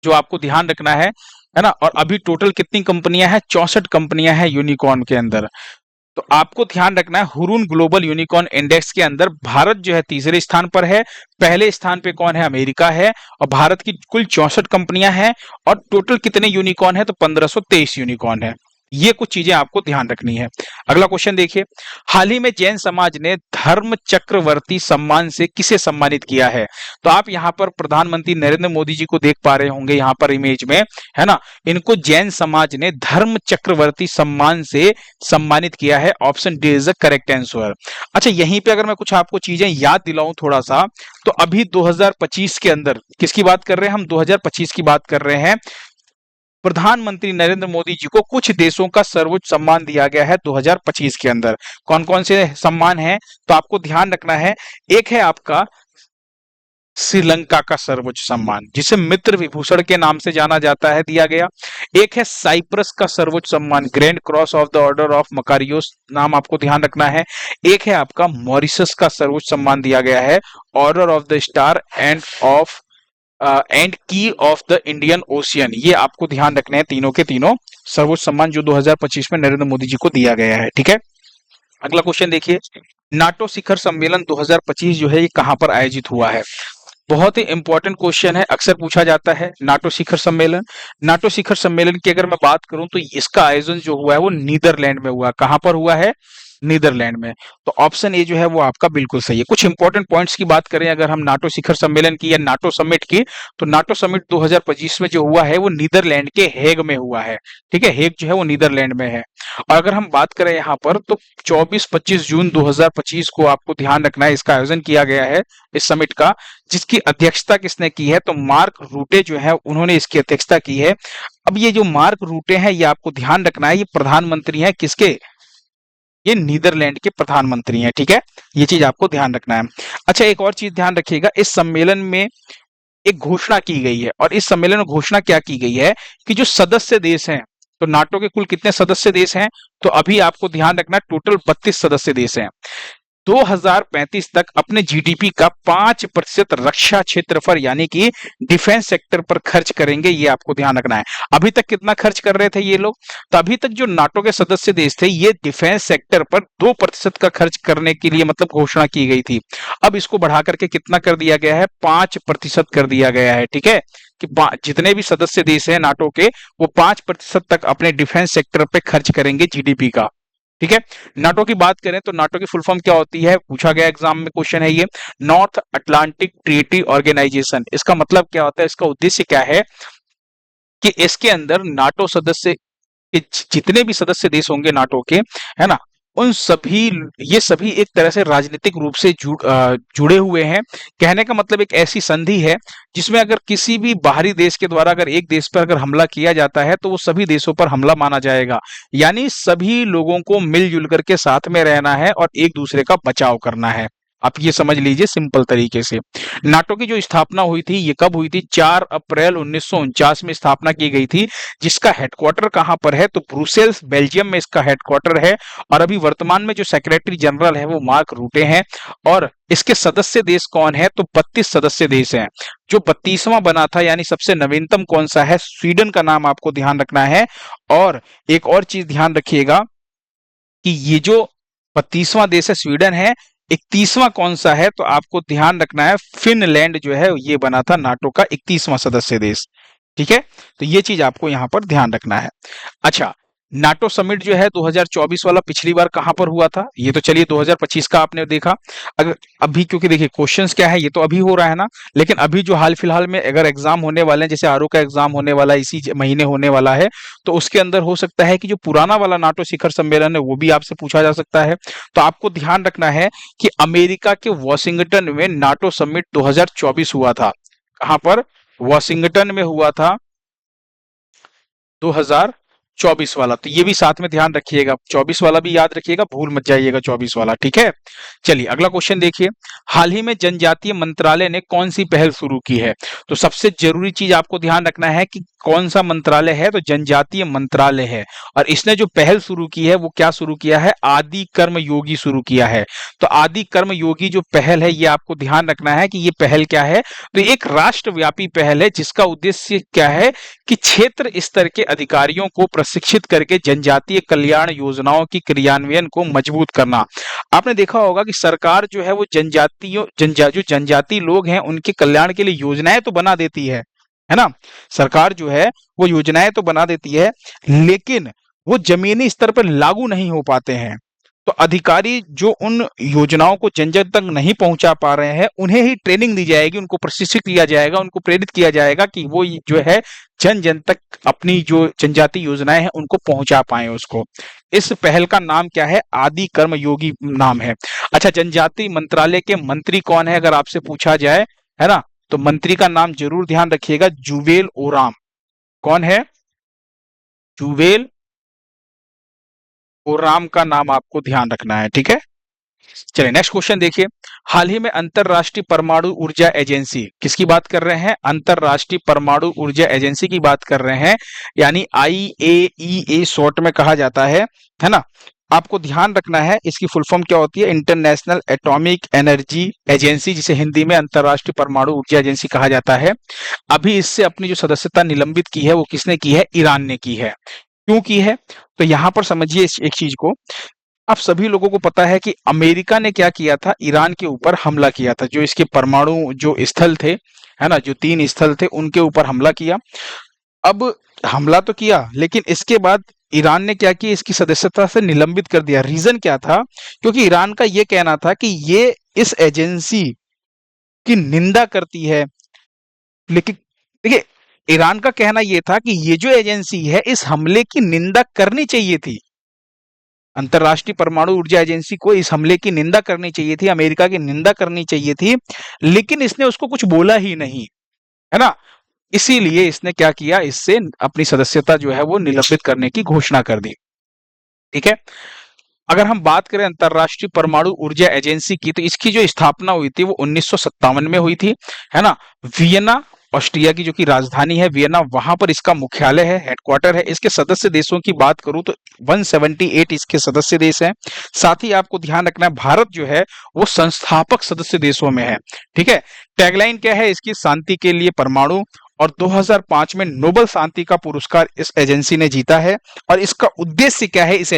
जो आपको ध्यान रखना है ना। और अभी टोटल कितनी कंपनियां हैं, 64 कंपनियां हैं यूनिकॉर्न के अंदर। तो आपको ध्यान रखना है हुरून ग्लोबल यूनिकॉर्न इंडेक्स के अंदर भारत जो है तीसरे स्थान पर है, पहले स्थान पे कौन है, अमेरिका है। और भारत की कुल 64 कंपनियां हैं और टोटल कितने यूनिकॉर्न है, तो 1523 यूनिकॉर्न है। ये कुछ चीजें आपको ध्यान रखनी है। अगला क्वेश्चन देखिए, हाल ही में जैन समाज ने धर्म चक्रवर्ती सम्मान से किसे सम्मानित किया है। तो आप यहाँ पर प्रधानमंत्री नरेंद्र मोदी जी को देख पा रहे होंगे यहाँ पर इमेज में, है ना। इनको जैन समाज ने धर्म चक्रवर्ती सम्मान से सम्मानित किया है। Option D is the correct answer. अच्छा, यहीं पे अगर मैं कुछ आपको चीजें याद दिलाऊं थोड़ा सा, तो अभी 2025 के अंदर किसकी बात कर रहे हैं हम, 2025 की बात कर रहे हैं। प्रधानमंत्री नरेंद्र मोदी जी को कुछ देशों का सर्वोच्च सम्मान दिया गया है 2025 के अंदर। कौन कौन से सम्मान हैं, तो आपको ध्यान रखना है। एक है आपका श्रीलंका का सर्वोच्च सम्मान, जिसे मित्र विभूषण के नाम से जाना जाता है, दिया गया। एक है साइप्रस का सर्वोच्च सम्मान, grand cross of the order of Makarios, नाम आपको ध्यान रखना है। एक है आपका मॉरिशस का सर्वोच्च सम्मान दिया गया है, order of the star and की ऑफ द इंडियन ओशियन। ये आपको ध्यान रखने हैं, तीनों के तीनों सर्वोच्च सम्मान जो 2025 में नरेंद्र मोदी जी को दिया गया है, ठीक है। अगला क्वेश्चन देखिए, नाटो शिखर सम्मेलन 2025 जो है ये कहां पर आयोजित हुआ है। बहुत ही इंपॉर्टेंट क्वेश्चन है, अक्सर पूछा जाता है। नाटो शिखर सम्मेलन की अगर मैं बात करूं तो इसका आयोजन जो हुआ है वो नीदरलैंड में हुआ। कहां पर हुआ है, नीदरलैंड में। तो ऑप्शन ए जो है वो आपका बिल्कुल सही है। कुछ इंपॉर्टेंट पॉइंट्स की बात करें अगर हम नाटो शिखर सम्मेलन की या नाटो समिट की, तो नाटो समिट 2025 में जो हुआ है वो नीदरलैंड के हेग में हुआ है, ठीक है। हेग जो है वो नीदरलैंड में है। और अगर हम बात करें यहाँ पर तो 24-25 जून 2025 को आपको ध्यान रखना है इसका आयोजन किया गया है, इस समिट का। जिसकी अध्यक्षता किसने की है, तो मार्क रूटे जो है उन्होंने इसकी अध्यक्षता की है। अब ये जो मार्क रूटे हैं ये आपको ध्यान रखना है, ये प्रधानमंत्री हैं किसके, ये नीदरलैंड के प्रधानमंत्री हैं, ठीक है। ये चीज आपको ध्यान रखना है। अच्छा, एक और चीज ध्यान रखिएगा, इस सम्मेलन में एक घोषणा की गई है, और इस सम्मेलन में घोषणा क्या की गई है कि जो सदस्य देश हैं, तो नाटो के कुल कितने सदस्य देश हैं, तो अभी आपको ध्यान रखना टोटल 32 सदस्य देश हैं। 2035 तक अपने जीडीपी का 5% रक्षा क्षेत्र पर यानी कि डिफेंस सेक्टर पर खर्च करेंगे, ये आपको ध्यान रखना है। अभी तक कितना खर्च कर रहे थे ये लोग, तो अभी तक जो नाटो के सदस्य देश थे ये डिफेंस सेक्टर पर 2% का खर्च करने के लिए मतलब घोषणा की गई थी। अब इसको बढ़ा करके कितना कर दिया गया है, 5% कर दिया गया है, ठीक है। कि जितने भी सदस्य देश हैं नाटो के, वो 5% तक अपने डिफेंस सेक्टर पे खर्च करेंगे जीडीपी का, ठीक है। नाटो की बात करें तो नाटो की फुल फॉर्म क्या होती है, पूछा गया एग्जाम में क्वेश्चन है ये, नॉर्थ अटलांटिक ट्रीटी ऑर्गेनाइजेशन। इसका मतलब क्या होता है, इसका उद्देश्य क्या है कि इसके अंदर नाटो सदस्य के जितने भी सदस्य देश होंगे नाटो के, है ना, उन सभी, ये सभी एक तरह से राजनीतिक रूप से जुड़े हुए हैं। कहने का मतलब एक ऐसी संधि है जिसमें अगर किसी भी बाहरी देश के द्वारा अगर एक देश पर अगर हमला किया जाता है तो वो सभी देशों पर हमला माना जाएगा। यानी सभी लोगों को मिलजुल करके साथ में रहना है और एक दूसरे का बचाव करना है। आप ये समझ लीजिए सिंपल तरीके से। नाटो की जो स्थापना हुई थी ये कब हुई थी? 4 अप्रैल 1949 में स्थापना की गई थी। जिसका हेडक्वार्टर कहां पर है? तो ब्रुसेल्स बेल्जियम में इसका हेडक्वार्टर है। और अभी वर्तमान में जो सेक्रेटरी जनरल है वो मार्क रूटे हैं। और इसके सदस्य देश कौन है? तो 32 सदस्य देश हैं। जो 32वां बना था यानी सबसे नवीनतम कौन सा है? स्वीडन का नाम आपको ध्यान रखना है। और एक और चीज ध्यान रखिएगा कि ये जो 32वां देश है स्वीडन है। 31वां कौन सा है? तो आपको ध्यान रखना है फिनलैंड जो है ये बना था नाटो का 31वां सदस्य देश। ठीक है, तो ये चीज आपको यहां पर ध्यान रखना है। अच्छा, नाटो समिट जो है 2024 वाला पिछली बार कहां पर हुआ था? ये तो चलिए 2025 का आपने देखा। अगर अभी क्योंकि देखिए क्वेश्चंस क्या है, ये तो अभी हो रहा है ना, लेकिन अभी जो हाल फिलहाल में अगर एग्जाम होने वाले हैं, जैसे आरओ का एग्जाम होने वाला है इसी महीने होने वाला है, तो उसके अंदर हो सकता है कि जो पुराना वाला नाटो शिखर सम्मेलन है वो भी आपसे पूछा जा सकता है। तो आपको ध्यान रखना है कि अमेरिका के वॉशिंगटन में नाटो समिट 2024 हुआ था। कहां पर? वॉशिंगटन में हुआ था 2024 वाला। तो ये भी साथ में ध्यान रखिएगा, 24 वाला भी याद रखिएगा, भूल मत जाइएगा 24 वाला। ठीक है, चलिए अगला क्वेश्चन देखिए। हाल ही में जनजातीय मंत्रालय ने कौन सी पहल शुरू की है? तो सबसे जरूरी चीज आपको ध्यान रखना है कि कौन सा मंत्रालय है? तो जनजातीय मंत्रालय है। और इसने जो पहल शुरू की है वो क्या शुरू किया है? आदि कर्म योगी शुरू किया है। तो आदि कर्म योगी जो पहल है ये आपको ध्यान रखना है कि ये पहल क्या है? तो एक राष्ट्रव्यापी पहल है जिसका उद्देश्य क्या है कि क्षेत्र स्तर के अधिकारियों को प्रशिक्षित करके जनजातीय कल्याण योजनाओं की क्रियान्वयन को मजबूत करना। आपने देखा होगा कि सरकार जो है वो जो जनजातीय लोग हैं उनके कल्याण के लिए योजनाएं तो बना देती है ना। सरकार जो है वो योजनाएं तो बना देती है, लेकिन वो जमीनी स्तर पर लागू नहीं हो पाते हैं। तो अधिकारी जो उन योजनाओं को जन जन तक नहीं पहुंचा पा रहे हैं उन्हें ही ट्रेनिंग दी जाएगी, उनको प्रशिक्षित किया जाएगा, उनको प्रेरित किया जाएगा कि वो जो है जन जन तक अपनी जो जनजातीय योजनाएं हैं उनको पहुंचा पाए उसको। इस पहल का नाम क्या है? आदि कर्म योगी नाम है। अच्छा, जनजातीय मंत्रालय के मंत्री कौन है अगर आपसे पूछा जाए, है ना, तो मंत्री का नाम जरूर ध्यान रखिएगा, जुवेल ओराम। कौन है? जुवेल ओराम का नाम आपको ध्यान रखना है। ठीक है, चलिए नेक्स्ट क्वेश्चन देखिए। हाल ही में अंतरराष्ट्रीय परमाणु ऊर्जा एजेंसी, किसकी बात कर रहे हैं? अंतरराष्ट्रीय परमाणु ऊर्जा एजेंसी की बात कर रहे हैं, यानी IAEA शॉर्ट में कहा जाता है ना। आपको ध्यान रखना है इसकी फुल फॉर्म क्या होती है? इंटरनेशनल एटॉमिक एनर्जी एजेंसी, जिसे हिंदी में अंतरराष्ट्रीय परमाणु ऊर्जा एजेंसी कहा जाता है। अभी इससे अपनी जो सदस्यता निलंबित की है वो किसने की है? ईरान ने की है। क्यों की है? तो यहां पर समझिए एक चीज को। आप सभी लोगों को पता है कि अमेरिका ने क्या किया था? ईरान के ऊपर हमला किया था। जो इसके परमाणु जो स्थल थे, है ना, जो 3 स्थल थे उनके ऊपर हमला किया। अब हमला तो किया, लेकिन इसके बाद ईरान ने क्या किया? इसकी सदस्यता से निलंबित कर दिया। रीजन क्या था? क्योंकि ईरान का ये कहना था कि ये इस एजेंसी की निंदा करती है। लेकिन देखिए, ईरान का कहना यह था कि ये जो एजेंसी है इस हमले की निंदा करनी चाहिए थी। अंतरराष्ट्रीय परमाणु ऊर्जा एजेंसी को इस हमले की निंदा करनी चाहिए थी, अमेरिका की निंदा करनी चाहिए थी, लेकिन इसने उसको कुछ बोला ही नहीं, है ना। इसीलिए इसने क्या किया? इससे अपनी सदस्यता जो है वो निलंबित करने की घोषणा कर दी। ठीक है, अगर हम बात करें अंतरराष्ट्रीय परमाणु ऊर्जा एजेंसी की, तो इसकी जो स्थापना हुई थी वो 1957 में हुई थी, है ना। वियना, ऑस्ट्रिया की जो कि राजधानी है वियना, वहां पर इसका मुख्यालय है, हेडक्वार्टर है। इसके सदस्य देशों की बात करूं तो 178 इसके सदस्य देश हैं। साथ ही आपको ध्यान रखना है भारत जो है वो संस्थापक सदस्य देशों में है। ठीक है, टैगलाइन क्या है इसकी? शांति के लिए परमाणु। और 2005 में नोबेल शांति का पुरस्कार इस एजेंसी ने जीता है। और इसका उद्देश्य क्या है? इस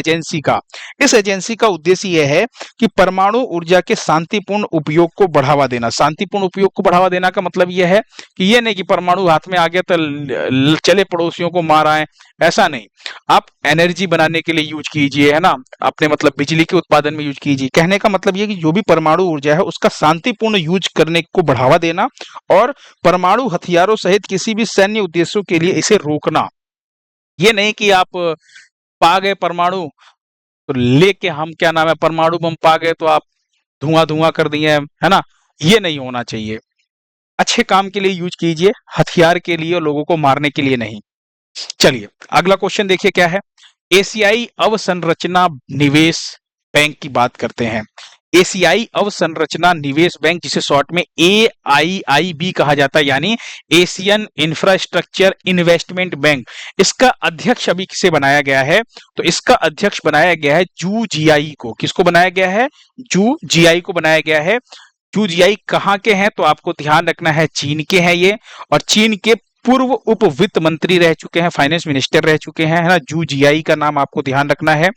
एजेंसी का उद्देश्य यह है कि परमाणु ऊर्जा के शांतिपूर्ण उपयोग को बढ़ावा देना। शांतिपूर्ण उपयोग को बढ़ावा देना का मतलब यह है कि ये नहीं कि परमाणु हाथ में आ गया तो चले पड़ोसियों को मार आए, ऐसा नहीं। आप एनर्जी बनाने के लिए यूज कीजिए, है ना, अपने मतलब बिजली के उत्पादन में यूज कीजिए। कहने का मतलब ये कि जो भी परमाणु ऊर्जा है उसका शांतिपूर्ण यूज करने को बढ़ावा देना और परमाणु हथियारों सहित किसी भी सैन्य उद्देश्यों के लिए इसे रोकना। ये नहीं कि आप पा गए परमाणु तो लेके हम क्या नाम है परमाणु बम पा गए तो आप धुआं धुआं कर दिए, है ना। ये नहीं होना चाहिए। अच्छे काम के लिए यूज कीजिए, हथियार के लिए और लोगों को मारने के लिए नहीं। चलिए अगला क्वेश्चन देखिए क्या है। एशियाई अवसंरचना निवेश बैंक की बात करते हैं। एशियाई अवसंरचना निवेश बैंक, जिसे शॉर्ट में AIIB कहा जाता है, यानी एशियन इंफ्रास्ट्रक्चर इन्वेस्टमेंट बैंक। इसका अध्यक्ष अभी किसे बनाया गया है? तो इसका अध्यक्ष बनाया गया है जू जियाई को। किसको बनाया गया है? जू जियाई को बनाया गया है। जू जियाई कहाँ के हैं? तो आपको ध्यान रखना है चीन के हैं ये, और चीन के पूर्व उप वित्त मंत्री रह चुके हैं, फाइनेंस मिनिस्टर रह चुके हैं, है ना। जू जियाई का नाम आपको ध्यान रखना है।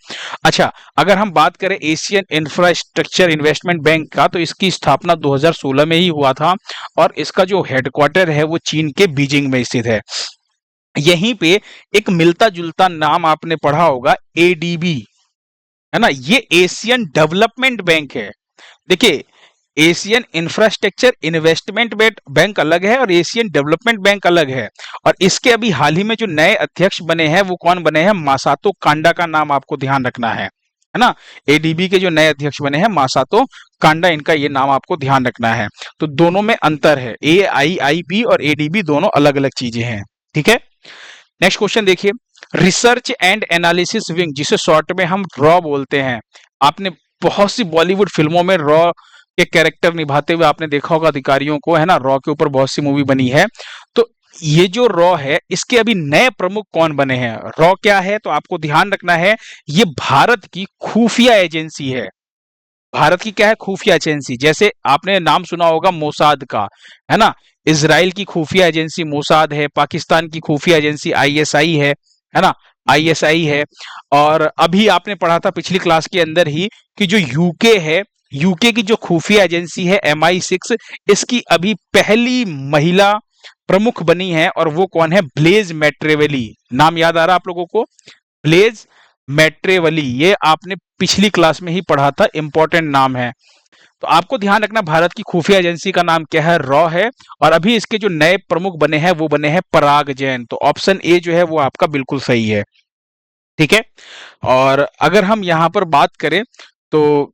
अच्छा, अगर हम बात करें एशियन इंफ्रास्ट्रक्चर इन्वेस्टमेंट बैंक का, तो इसकी स्थापना 2016 में ही हुआ था, और इसका जो हेडक्वार्टर है वो चीन के बीजिंग में स्थित है। यहीं पे एक मिलता जुलता नाम आपने पढ़ा होगा, ADB, है ना। ये एशियन डेवलपमेंट बैंक है। देखिए, एशियन इंफ्रास्ट्रक्चर इन्वेस्टमेंट बैंक अलग है और एशियन डेवलपमेंट बैंक अलग है। और इसके अभी हाल ही में जो नए अध्यक्ष बने हैं वो कौन बने हैं? मासातो कांडा का नाम आपको ध्यान रखना है ना। ADB के जो नए अध्यक्ष बने हैं मासातो कांडा, इनका ये नाम आपको ध्यान रखना है। तो दोनों में अंतर है, AIIB और ADB दोनों अलग अलग चीजें हैं, ठीक है। नेक्स्ट क्वेश्चन देखिए, रिसर्च एंड एनालिसिस विंग, जिसे शॉर्ट में हम रॉ बोलते हैं। आपने बहुत सी बॉलीवुड फिल्मों में रॉ के कैरेक्टर निभाते हुए आपने देखा होगा अधिकारियों को, है ना। रॉ के ऊपर बहुत सी मूवी बनी है। तो ये जो रॉ है, इसके अभी नए प्रमुख कौन बने हैं? रॉ क्या है? तो आपको ध्यान रखना है, ये भारत की खुफिया एजेंसी है। भारत की क्या है? खुफिया एजेंसी। जैसे आपने नाम सुना होगा मोसाद का, है ना। इजराइल की खुफिया एजेंसी मोसाद है, पाकिस्तान की खुफिया एजेंसी ISI है ना, ISI है। और अभी आपने पढ़ा था पिछली क्लास के अंदर ही कि जो यूके है, यूके की जो खुफिया एजेंसी है MI6, इसकी अभी पहली महिला प्रमुख बनी है, और वो कौन है? ब्लेज मैट्रेवेली। नाम याद आ रहा आप लोगों को? ब्लेज मैट्रेवली, ये आपने पिछली क्लास में ही पढ़ा था, इंपॉर्टेंट नाम है। तो आपको ध्यान रखना, भारत की खुफिया एजेंसी का नाम क्या है? रॉ है। और अभी इसके जो नए प्रमुख बने हैं वो बने हैं पराग जैन। तो ऑप्शन ए जो है वो आपका बिल्कुल सही है, ठीक है। और अगर हम यहां पर बात करें तो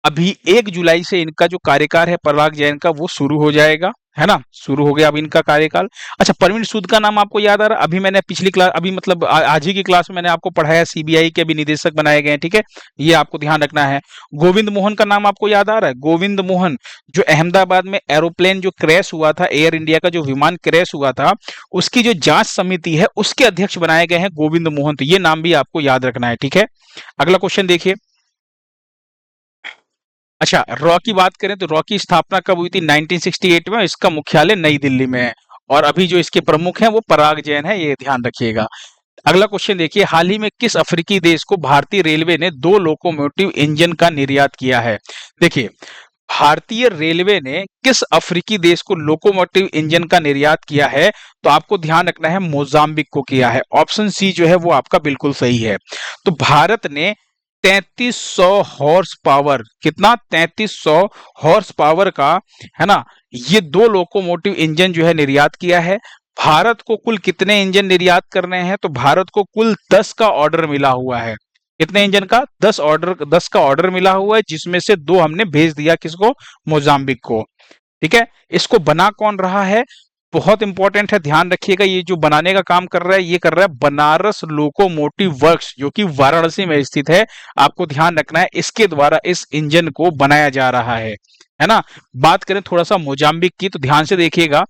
अभी 1 जुलाई से इनका जो कार्यकाल है पराग जैन का, वो शुरू हो जाएगा, है ना। शुरू हो गया अब इनका कार्यकाल। अच्छा, परवीन सूद का नाम आपको याद आ रहा? अभी मैंने पिछली क्लास, अभी मतलब आज ही की क्लास में मैंने आपको पढ़ाया, CBI के भी निदेशक बनाए गए हैं, ठीक है। ये आपको ध्यान रखना है। गोविंद मोहन का नाम आपको याद आ रहा है? गोविंद मोहन, जो अहमदाबाद में एरोप्लेन जो क्रैश हुआ था, एयर इंडिया का जो विमान क्रैश हुआ था, उसकी जो जांच समिति है उसके अध्यक्ष बनाए गए हैं गोविंद मोहन। तो ये नाम भी आपको याद रखना है, ठीक है। अगला क्वेश्चन देखिए। अच्छा, रॉ की बात करें तो रॉ की स्थापना कब हुई थी? 1968 में। इसका मुख्यालय नई दिल्ली में है, और अभी जो इसके प्रमुख हैं वो पराग जैन है, ये ध्यान रखिएगा। अगला क्वेश्चन देखिए, हाल ही में किस अफ्रीकी देश को भारतीय रेलवे ने 2 लोकोमोटिव इंजन का निर्यात किया है? देखिए, भारतीय रेलवे ने किस अफ्रीकी देश को लोकोमोटिव इंजन का निर्यात किया है? तो आपको ध्यान रखना है, मोजाम्बिक को किया है। ऑप्शन सी जो है वो आपका बिल्कुल सही है। तो भारत ने 3300 हॉर्स पावर, कितना? 3300 हॉर्स पावर का, है ना, ये 2 लोकोमोटिव इंजन जो है निर्यात किया है। भारत को कुल कितने इंजन निर्यात करने हैं? तो भारत को कुल 10 का ऑर्डर मिला हुआ है। कितने इंजन का? 10 का ऑर्डर मिला हुआ है, जिसमें से 2 हमने भेज दिया, किसको? मोजाम्बिक को, ठीक है। इसको बना कौन रहा है? बहुत इंपॉर्टेंट है, ध्यान रखिएगा। ये जो बनाने का काम कर रहा है, ये कर रहा है बनारस लोकोमोटिव वर्क्स, जो कि वाराणसी में स्थित है। आपको ध्यान रखना है, इसके द्वारा इस इंजन को बनाया जा रहा है ना। बात करें थोड़ा सा मोजाम्बिक की, तो ध्यान से देखिएगा।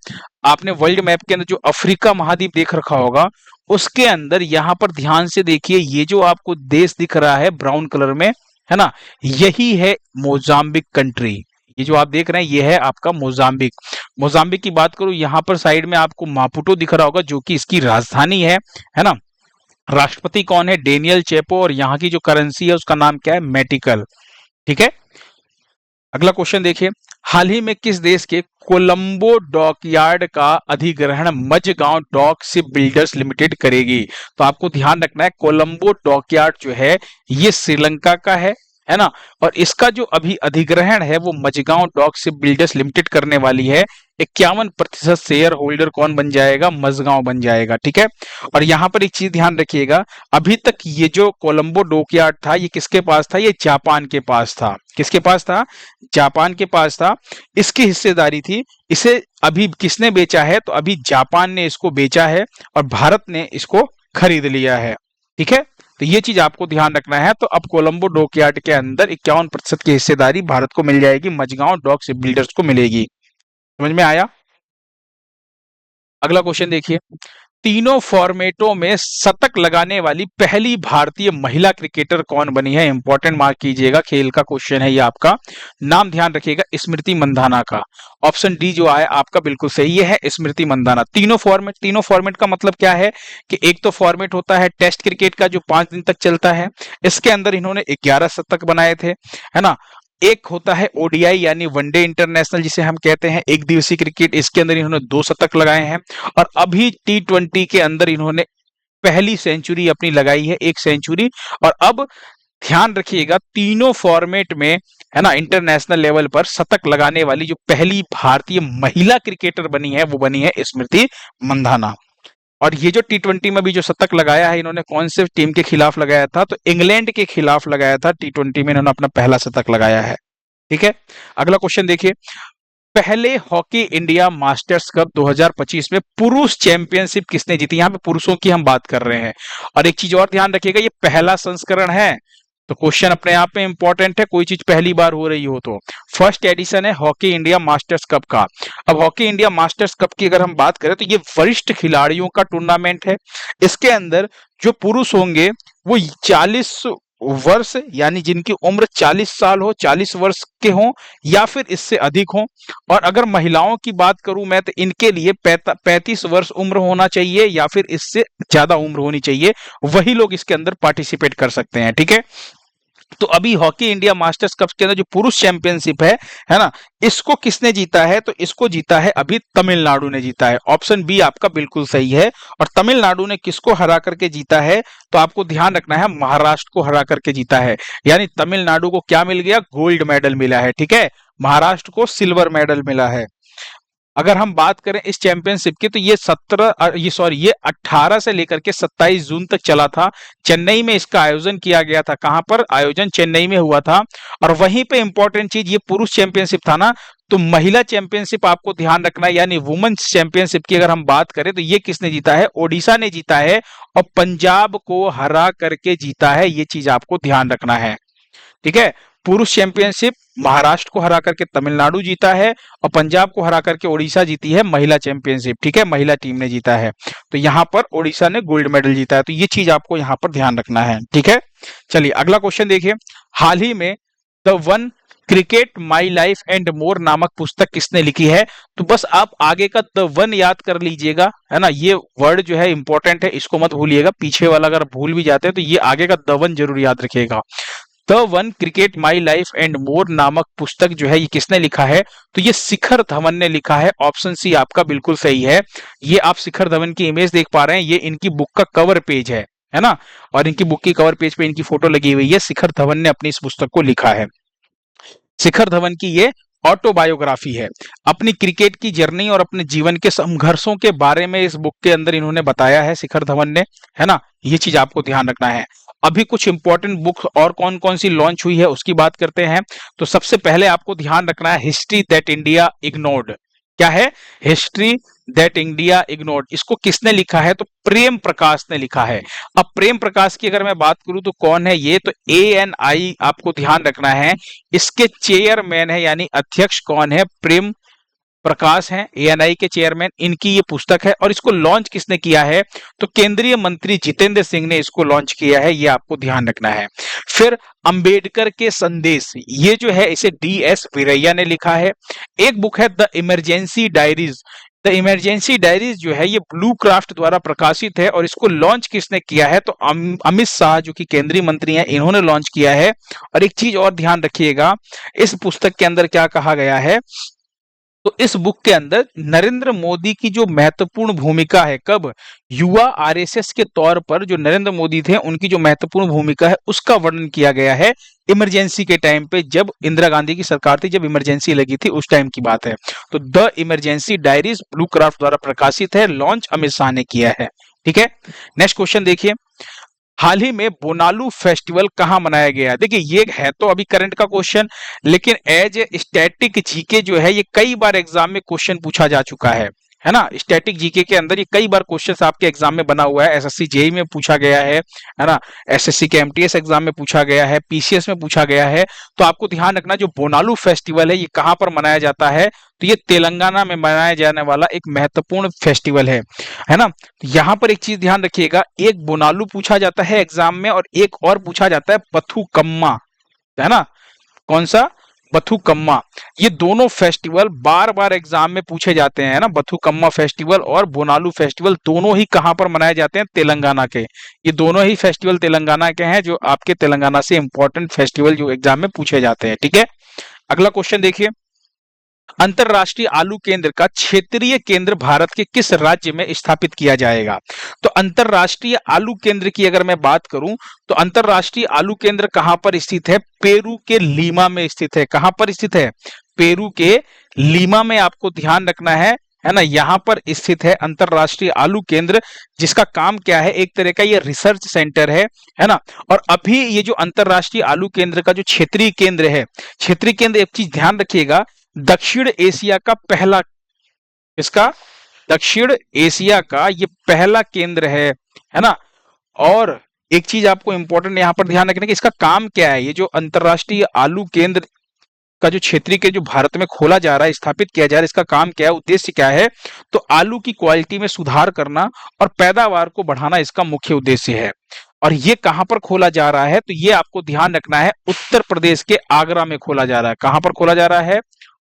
आपने वर्ल्ड मैप के अंदर जो अफ्रीका महाद्वीप देख रखा होगा, उसके अंदर यहां पर ध्यान से देखिए, ये जो आपको देश दिख रहा है ब्राउन कलर में, है ना, यही है मोजाम्बिक कंट्री। ये जो आप देख रहे हैं ये है आपका मोजाम्बिक। मोजाम्बिक की बात करूं, यहां पर साइड में आपको मापुटो दिख रहा होगा, जो कि इसकी राजधानी है ना। राष्ट्रपति कौन है? डेनियल चेपो। और यहाँ की जो करेंसी है उसका नाम क्या है? मेटिकल, ठीक है। अगला क्वेश्चन देखिए, हाल ही में किस देश के कोलंबो डॉकयार्ड का अधिग्रहण Mazagon dock ship builders limited करेगी? तो आपको ध्यान रखना है, कोलंबो डॉकयार्ड जो है ये श्रीलंका का है ना। और इसका जो अभी अधिग्रहण है वो Mazagon dock ship builders limited करने वाली है। 51% शेयर होल्डर कौन बन जाएगा? मझगांव बन जाएगा, ठीक है। और यहां पर एक चीज ध्यान रखिएगा, अभी तक ये जो कोलंबो डॉकयार्ड था ये किसके पास था? ये जापान के पास था। किसके पास था? जापान के पास था। इसकी हिस्सेदारी थी। इसे अभी किसने बेचा है? तो अभी जापान ने इसको बेचा है और भारत ने इसको खरीद लिया है, ठीक है। तो ये चीज आपको ध्यान रखना है। तो अब कोलंबो डॉकयार्ड के अंदर 51% की हिस्सेदारी भारत को मिल जाएगी, मझगांव डॉक शिप बिल्डर्स को मिलेगी। समझ में आया? अगला क्वेश्चन देखिए, तीनों फॉर्मेटों में शतक लगाने वाली पहली भारतीय महिला क्रिकेटर कौन बनी है? इंपॉर्टेंट मार्क कीजिएगा, खेल का क्वेश्चन है ये आपका। नाम ध्यान रखिएगा, स्मृति मंधाना का। ऑप्शन डी जो आया आपका बिल्कुल सही, ये है स्मृति मंधाना। तीनों फॉर्मेट का मतलब क्या है कि एक तो फॉर्मेट होता है टेस्ट क्रिकेट का जो 5 दिन तक चलता है, इसके अंदर इन्होंने 11 शतक बनाए थे, है ना। एक होता है ओडीआई यानी वनडे इंटरनेशनल जिसे हम कहते हैं एक दिवसीय क्रिकेट, इसके अंदर इन्होंने 2 शतक लगाए हैं। और अभी टी20 के अंदर इन्होंने पहली सेंचुरी अपनी लगाई है, 1 सेंचुरी। और अब ध्यान रखिएगा, तीनों फॉर्मेट में, है ना, इंटरनेशनल लेवल पर शतक लगाने वाली जो पहली भारतीय महिला क्रिकेटर बनी है वो बनी है स्मृति मंधाना। और ये जो टी20 में भी जो शतक लगाया है, इन्होंने कौन से टीम के खिलाफ लगाया था? तो इंग्लैंड के खिलाफ लगाया था। टी20 में इन्होंने अपना पहला शतक लगाया है। ठीक है, अगला क्वेश्चन देखिए, पहले हॉकी इंडिया मास्टर्स कप 2025 में पुरुष चैंपियनशिप किसने जीती? यहां पे पुरुषों की हम बात कर रहे हैं। और एक चीज और ध्यान रखिएगा, ये पहला संस्करण है, तो क्वेश्चन अपने आप में इंपॉर्टेंट है, कोई चीज पहली बार हो रही हो तो। फर्स्ट एडिशन है हॉकी इंडिया मास्टर्स कप का। अब हॉकी इंडिया मास्टर्स कप की अगर हम बात करें तो ये वरिष्ठ खिलाड़ियों का टूर्नामेंट है। इसके अंदर जो पुरुष होंगे वो 40 वर्ष यानी जिनकी उम्र 40 साल हो, 40 वर्ष के हों या फिर इससे अधिक हों। और अगर महिलाओं की बात करूं मैं तो इनके लिए 35 वर्ष उम्र होना चाहिए या फिर इससे ज्यादा उम्र होनी चाहिए, वही लोग इसके अंदर पार्टिसिपेट कर सकते हैं। ठीक है, तो अभी हॉकी इंडिया मास्टर्स कप के अंदर जो पुरुष चैंपियनशिप है ना, इसको किसने जीता है? तो इसको जीता है अभी तमिलनाडु ने जीता है। ऑप्शन बी आपका बिल्कुल सही है। और तमिलनाडु ने किसको हरा करके जीता है? तो आपको ध्यान रखना है, महाराष्ट्र को हरा करके जीता है। यानी तमिलनाडु को क्या मिल गया? गोल्ड मेडल मिला है। ठीक है, महाराष्ट्र को सिल्वर मेडल मिला है। अगर हम बात करें इस चैंपियनशिप की तो ये 18 से लेकर के 27 जून तक चला था। चेन्नई में इसका आयोजन किया गया था। कहां पर आयोजन? चेन्नई में हुआ था। और वहीं पे इंपॉर्टेंट चीज, ये पुरुष चैंपियनशिप था ना, तो महिला चैंपियनशिप आपको ध्यान रखना है, यानी वुमेन्स चैंपियनशिप की अगर हम बात करें तो ये किसने जीता है? ओडिशा ने जीता है और पंजाब को हरा करके जीता है। ये चीज आपको ध्यान रखना है। ठीक है, पुरुष चैंपियनशिप महाराष्ट्र को हरा करके तमिलनाडु जीता है और पंजाब को हरा करके ओडिशा जीती है महिला चैंपियनशिप। ठीक है, महिला टीम ने जीता है। तो यहां पर ओडिशा ने गोल्ड मेडल जीता है। तो ये चीज आपको यहां पर ध्यान रखना है। ठीक है, चलिए अगला क्वेश्चन देखिए, हाल ही में the one cricket my life and more नामक पुस्तक किसने लिखी है? तो बस आप आगे का द वन याद कर लीजिएगा, है ना, ये वर्ड जो है इंपॉर्टेंट है, इसको मत भूलिएगा। पीछे वाला अगर भूल भी जाते हैं तो ये आगे का द वन जरूर याद रखिएगा। The one cricket my life and more नामक पुस्तक जो है ये किसने लिखा है? तो ये शिखर धवन ने लिखा है। ऑप्शन सी आपका बिल्कुल सही है। ये आप शिखर धवन की इमेज देख पा रहे हैं, ये इनकी बुक का कवर पेज है ना, और इनकी बुक की कवर पेज पे इनकी फोटो लगी हुई है। शिखर धवन ने अपनी इस पुस्तक को लिखा है। शिखर धवन की ये ऑटोबायोग्राफी है। अपनी क्रिकेट की जर्नी और अपने जीवन के संघर्षों के बारे में इस बुक के अंदर इन्होंने बताया है शिखर धवन ने, है ना। ये चीज आपको ध्यान रखना है। अभी कुछ इंपॉर्टेंट बुक्स और कौन कौन सी लॉन्च हुई है उसकी बात करते हैं। तो सबसे पहले आपको ध्यान रखना है हिस्ट्री दैट इंडिया इग्नोर्ड। क्या है? History that India ignored. इसको किसने लिखा है? तो प्रेम प्रकाश ने लिखा है। अब प्रेम प्रकाश की अगर मैं बात करूं तो कौन है ये? तो ANI आपको ध्यान रखना है, इसके चेयरमैन है यानी अध्यक्ष कौन है? प्रेम प्रकाश हैं, ANI के चेयरमैन। इनकी ये पुस्तक है। और इसको लॉन्च किसने किया है? तो केंद्रीय मंत्री जितेंद्र सिंह ने इसको लॉन्च किया है। ये आपको ध्यान रखना है। फिर अंबेडकर के संदेश, ये जो है इसे DS वीरैया ने लिखा है। एक बुक है the emergency diaries. The emergency diaries जो है ये ब्लू क्राफ्ट द्वारा प्रकाशित है। और इसको लॉन्च किसने किया है? तो अमित शाह जो कि केंद्रीय मंत्री हैं, इन्होंने लॉन्च किया है। और एक चीज और ध्यान रखिएगा, इस पुस्तक के अंदर क्या कहा गया है? तो इस बुक के अंदर नरेंद्र मोदी की जो महत्वपूर्ण भूमिका है, कब? युवा RSS के तौर पर जो नरेंद्र मोदी थे उनकी जो महत्वपूर्ण भूमिका है उसका वर्णन किया गया है इमरजेंसी के टाइम पे, जब इंदिरा गांधी की सरकार थी, जब इमरजेंसी लगी थी उस टाइम की बात है। तो the emergency diaries blue craft द्वारा प्रकाशित है, लॉन्च अमित शाह ने किया है। ठीक है, नेक्स्ट क्वेश्चन देखिए, हाल ही में बोनालू फेस्टिवल कहां मनाया गया? देखिए ये है तो अभी करंट का क्वेश्चन, लेकिन एज ए स्टैटिक जीके जो है ये कई बार एग्जाम में क्वेश्चन पूछा जा चुका है है ना। स्टैटिक जीके के अंदर ये कई बार क्वेश्चन आपके एग्जाम में बना हुआ है, एसएससी जेई में पूछा गया है ना, एसएससी के एमटीएस एग्जाम में पूछा गया है, पीसीएस में पूछा गया है। तो आपको ध्यान रखना जो बोनालू फेस्टिवल है ये कहां पर मनाया जाता है, तो ये तेलंगाना में मनाया जाने वाला एक महत्वपूर्ण फेस्टिवल है ना। यहां पर एक चीज ध्यान रखिएगा, एक बोनालू पूछा जाता है एग्जाम में और एक और पूछा जाता है बथुकम्मा, है ना। कौन सा? बथुकम्मा। ये दोनों फेस्टिवल बार बार एग्जाम में पूछे जाते हैं ना, बथुकम्मा फेस्टिवल और बोनालू फेस्टिवल दोनों ही कहां पर मनाए जाते हैं? तेलंगाना के। ये दोनों ही फेस्टिवल तेलंगाना के हैं, जो आपके तेलंगाना से इंपॉर्टेंट फेस्टिवल जो एग्जाम में पूछे जाते हैं, ठीक है। अगला क्वेश्चन देखिए, अंतरराष्ट्रीय आलू केंद्र का क्षेत्रीय केंद्र भारत के किस राज्य में स्थापित किया जाएगा? तो अंतरराष्ट्रीय आलू केंद्र की अगर मैं बात करूं तो अंतरराष्ट्रीय आलू केंद्र कहां पर स्थित है? पेरू के लीमा में स्थित है। कहां पर स्थित है? पेरू के लीमा में आपको ध्यान रखना है ना। यहां पर स्थित है अंतरराष्ट्रीय आलू केंद्र, जिसका काम क्या है? एक तरह का ये रिसर्च सेंटर है ना। और अभी ये जो अंतरराष्ट्रीय आलू केंद्र का जो क्षेत्रीय केंद्र है, क्षेत्रीय केंद्र एक चीज ध्यान रखिएगा, दक्षिण एशिया का पहला, इसका दक्षिण एशिया का ये पहला केंद्र है ना। और एक चीज आपको इंपॉर्टेंट यहां पर ध्यान रखने की, इसका काम क्या है? ये जो अंतरराष्ट्रीय आलू केंद्र का जो क्षेत्रीय के जो भारत में खोला जा रहा है, स्थापित किया जा रहा है, इसका काम क्या है, उद्देश्य क्या है? तो आलू की क्वालिटी में सुधार करना और पैदावार को बढ़ाना इसका मुख्य उद्देश्य है। और ये कहां पर खोला जा रहा है? तो ये आपको ध्यान रखना है, उत्तर प्रदेश के आगरा में खोला जा रहा है। कहां पर खोला जा रहा है?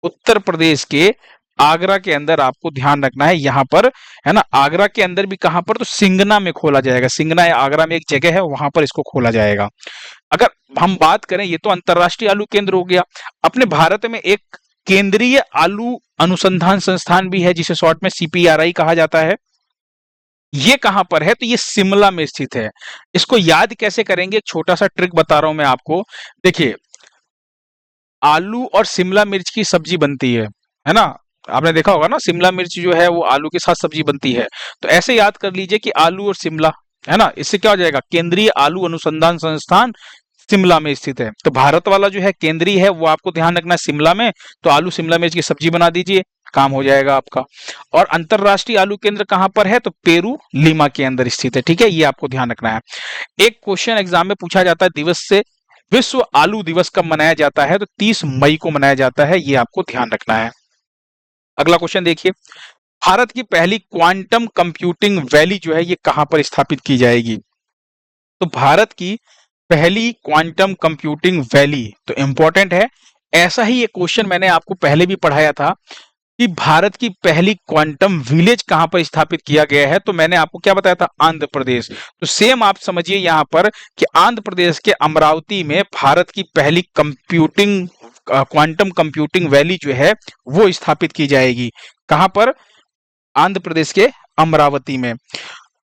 उत्तर प्रदेश के आगरा के अंदर आपको ध्यान रखना है यहां पर, है ना। आगरा के अंदर भी कहां पर? तो सिंगना में खोला जाएगा। सिंगना या आगरा में एक जगह है, वहां पर इसको खोला जाएगा। अगर हम बात करें, ये तो अंतरराष्ट्रीय आलू केंद्र हो गया। अपने भारत में एक केंद्रीय आलू अनुसंधान संस्थान भी है, जिसे शॉर्ट में सीपीआरआई कहा जाता है। ये कहां पर है? तो ये शिमला में स्थित है। इसको याद कैसे करेंगे? एक छोटा सा ट्रिक बता रहा हूं मैं आपको। देखिए, आलू और शिमला मिर्च की सब्जी बनती है ना। आपने देखा होगा ना, शिमला मिर्च जो है वो आलू के साथ सब्जी बनती है। तो ऐसे याद कर लीजिए कि आलू और शिमला, है ना। इससे क्या हो जाएगा? केंद्रीय आलू अनुसंधान संस्थान शिमला में स्थित है। तो भारत वाला जो है केंद्रीय है, वो आपको ध्यान रखना है शिमला में। तो आलू शिमला मिर्च की सब्जी बना दीजिए, काम हो जाएगा आपका। और अंतरराष्ट्रीय आलू केंद्र कहां पर है? तो पेरू लीमा के अंदर स्थित है, ठीक है। ये आपको ध्यान रखना है। एक क्वेश्चन एग्जाम में पूछा जाता है, दिवस से विश्व आलू दिवस कब मनाया जाता है? तो 30 मई को मनाया जाता है। ये आपको ध्यान रखना है। अगला क्वेश्चन देखिए, भारत की पहली क्वांटम कंप्यूटिंग वैली जो है ये कहां पर स्थापित की जाएगी? तो भारत की पहली क्वांटम कंप्यूटिंग वैली तो इंपॉर्टेंट है। ऐसा ही एक क्वेश्चन मैंने आपको पहले भी पढ़ाया था कि भारत की पहली क्वांटम विलेज कहां पर स्थापित किया गया है? तो मैंने आपको क्या बताया था? आंध्र प्रदेश। तो सेम आप समझिए यहां पर कि आंध्र प्रदेश के अमरावती में भारत की पहली कंप्यूटिंग क्वांटम कंप्यूटिंग वैली जो है वो स्थापित की जाएगी। कहां पर? आंध्र प्रदेश के अमरावती में।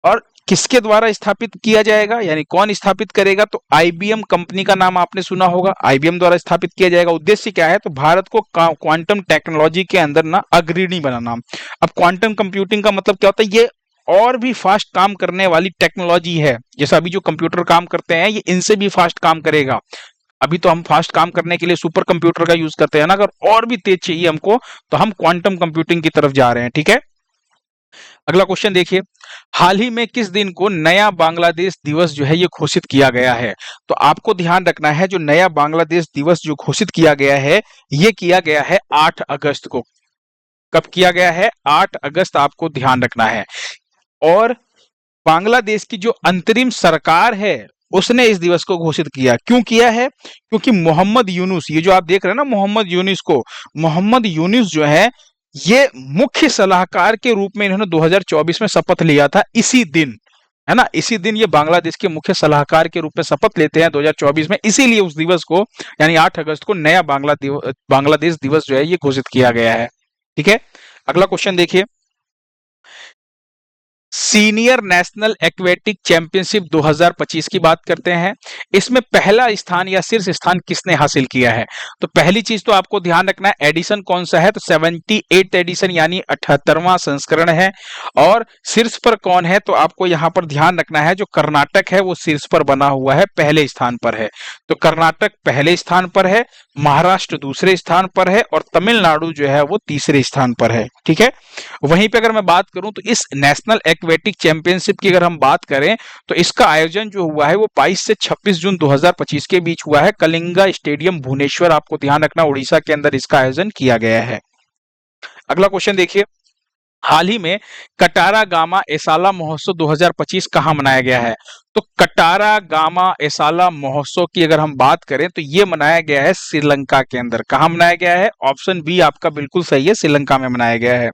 और किसके द्वारा स्थापित किया जाएगा, यानी कौन स्थापित करेगा? तो आईबीएम कंपनी का नाम आपने सुना होगा, आईबीएम द्वारा स्थापित किया जाएगा। उद्देश्य क्या है? तो भारत को क्वांटम टेक्नोलॉजी के अंदर ना अग्रणी बनाना। अब क्वांटम कंप्यूटिंग का मतलब क्या होता है? ये और भी फास्ट काम करने वाली टेक्नोलॉजी है। जैसा अभी जो कंप्यूटर काम करते हैं, ये इनसे भी फास्ट काम करेगा। अभी तो हम फास्ट काम करने के लिए सुपर कंप्यूटर का यूज करते हैं ना, अगर और भी तेज चाहिए हमको तो हम क्वांटम कंप्यूटिंग की तरफ जा रहे हैं, ठीक है। अगला क्वेश्चन देखिए, हाल ही में किस दिन को नया बांग्लादेश दिवस जो है ये घोषित किया गया है? तो आपको ध्यान रखना है, जो नया बांग्लादेश दिवस जो घोषित किया गया है, ये किया गया है 8 अगस्त को। कब किया गया है? 8 अगस्त आपको ध्यान रखना है। और बांग्लादेश की जो अंतरिम सरकार है उसने इस दिवस को घोषित किया। क्यों किया है? क्योंकि मोहम्मद यूनुस, ये जो आप देख रहे हैं ना मोहम्मद यूनुस को, मोहम्मद यूनुस जो है ये मुख्य सलाहकार के रूप में इन्होंने 2024 में शपथ लिया था इसी दिन, है ना। इसी दिन ये बांग्लादेश के मुख्य सलाहकार के रूप में शपथ लेते हैं 2024 में। इसीलिए उस दिवस को यानी 8 अगस्त को नया बांग्लादेश दिवस जो है ये घोषित किया गया है, ठीक है। अगला क्वेश्चन देखिए, सीनियर नेशनल एक्वेटिक चैंपियनशिप 2025 की बात करते हैं। इसमें पहला स्थान या शीर्ष स्थान किसने हासिल किया है? तो पहली चीज तो आपको ध्यान रखना है, एडिशन कौन सा है, तो 78 एडिशन यानी 78वां संस्करण है। और शीर्ष पर कौन है, तो आपको यहां पर ध्यान रखना है, जो कर्नाटक है वो शीर्ष पर बना हुआ है, पहले स्थान पर है। तो कर्नाटक पहले स्थान पर है, महाराष्ट्र दूसरे स्थान पर है और तमिलनाडु जो है वो तीसरे स्थान पर है। ठीक है, वहीं पे अगर मैं बात करूं तो इस नेशनल एक्वेटिक चैंपियनशिप की अगर हम बात करें तो इसका आयोजन जो हुआ है वो 22 से 26 जून 2025 के बीच हुआ है, कलिंगा स्टेडियम भुवनेश्वर, आपको ध्यान रखना उड़ीसा के अंदर इसका आयोजन किया गया है। अगला क्वेश्चन देखिए, हाल ही में कटारा गामा एसाला महोत्सव 2025 कहां मनाया गया है? तो कटारा गामा एसाला महोत्सव की अगर हम बात करें तो ये मनाया गया है श्रीलंका के अंदर। कहां मनाया गया है? ऑप्शन बी आपका बिल्कुल सही है, श्रीलंका में मनाया गया है।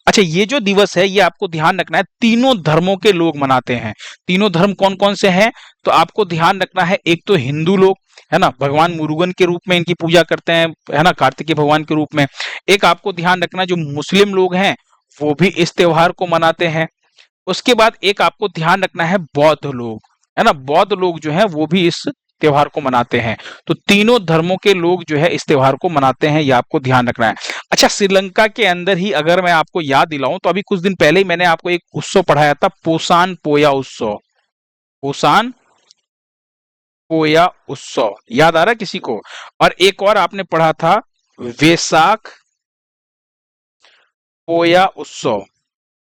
अच्छा, ये जो दिवस है ये आपको ध्यान रखना है, तीनों धर्मों के लोग मनाते हैं। तीनों धर्म कौन कौन से हैं? तो आपको ध्यान रखना है, एक तो हिंदू लोग है ना, भगवान मुरुगन के रूप में इनकी पूजा करते हैं, है ना, कार्तिकेय भगवान के रूप में। एक आपको ध्यान रखना, जो मुस्लिम लोग हैं वो भी इस त्योहार को मनाते हैं। उसके बाद एक आपको ध्यान रखना है, बौद्ध लोग, है ना, बौद्ध लोग जो हैं वो भी इस त्योहार को मनाते हैं। तो तीनों धर्मों के लोग जो है इस त्योहार को मनाते हैं, ये आपको ध्यान रखना है। अच्छा, श्रीलंका के अंदर ही अगर मैं आपको याद दिलाऊं तो अभी कुछ दिन पहले ही मैंने आपको एक उत्सव पढ़ाया था, पोसान पोया उत्सव। पोसान पोया उत्सव याद आ रहा है किसी को? और एक और आपने पढ़ा था, वैशाख पोया उत्सव,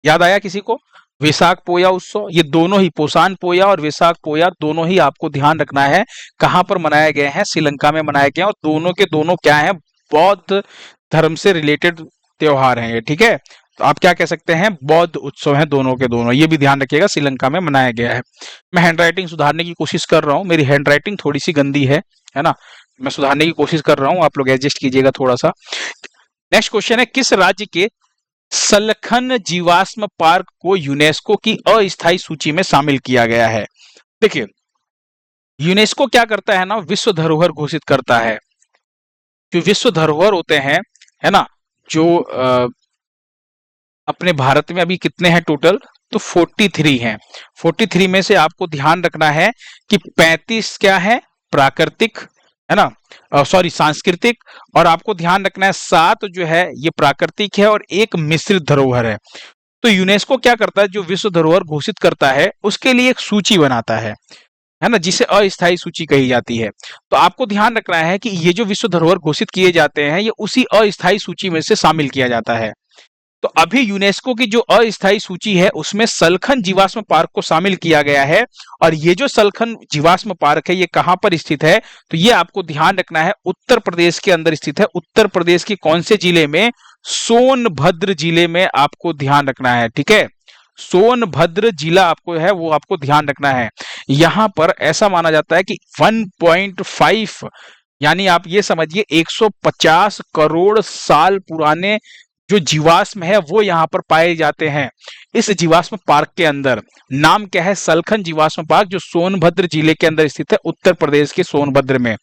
याद आया किसी को? वैशाख पोया उत्सव, ये दोनों ही, पोसान पोया और वैशाख पोया, दोनों ही आपको ध्यान रखना है कहां पर मनाए गए हैं, श्रीलंका में मनाए गए हैं। और दोनों के दोनों क्या है, बौद्ध धर्म से रिलेटेड त्योहार हैं ये। ठीक है, तो आप क्या कह सकते हैं, बौद्ध उत्सव हैं दोनों के दोनों, ये भी ध्यान रखिएगा, श्रीलंका में मनाया गया है। मैं हैंडराइटिंग सुधारने की कोशिश कर रहा हूँ, मेरी हैंडराइटिंग थोड़ी सी गंदी है ना, मैं सुधारने की कोशिश कर रहा हूँ, आप लोग एडजस्ट कीजिएगा थोड़ा सा। नेक्स्ट क्वेश्चन है, किस राज्य के सलखन जीवाश्म पार्क को यूनेस्को की अस्थायी सूची में शामिल किया गया है? देखिए, यूनेस्को क्या करता है ना, विश्व धरोहर घोषित करता है। जो विश्व धरोहर होते हैं, है ना, जो अपने भारत में अभी कितने हैं टोटल, तो 43 हैं। 43 में से आपको ध्यान रखना है कि 35 क्या है, प्राकृतिक, है ना, सॉरी सांस्कृतिक, और आपको ध्यान रखना है 7 जो है ये प्राकृतिक है और एक मिश्रित धरोहर है। तो यूनेस्को क्या करता है, जो विश्व धरोहर घोषित करता है उसके लिए एक सूची बनाता है ना, जिसे अस्थायी सूची कही जाती है। तो आपको ध्यान रखना है कि ये जो विश्व धरोहर घोषित किए जाते हैं ये उसी अस्थायी सूची में से शामिल किया जाता है। तो अभी यूनेस्को की जो अस्थायी सूची है उसमें सलखन जीवाश्म पार्क को शामिल किया गया है। और ये जो सलखन जीवाश्म पार्क है ये कहां पर स्थित है, तो ये आपको ध्यान रखना है, उत्तर प्रदेश के अंदर स्थित है। उत्तर प्रदेश के कौन से जिले में? सोनभद्र जिले में आपको ध्यान रखना है। ठीक है, सोनभद्र जिला आपको है वो आपको ध्यान रखना है। यहां पर ऐसा माना जाता है कि 1.5 यानी आप ये समझिए 150 करोड़ साल पुराने जो जीवाश्म है वो यहाँ पर पाए जाते हैं इस जीवाश्म पार्क के अंदर। नाम क्या है? सलखन जीवाश्म पार्क, जो सोनभद्र जिले के अंदर स्थित है, उत्तर प्रदेश के सोनभद्र में।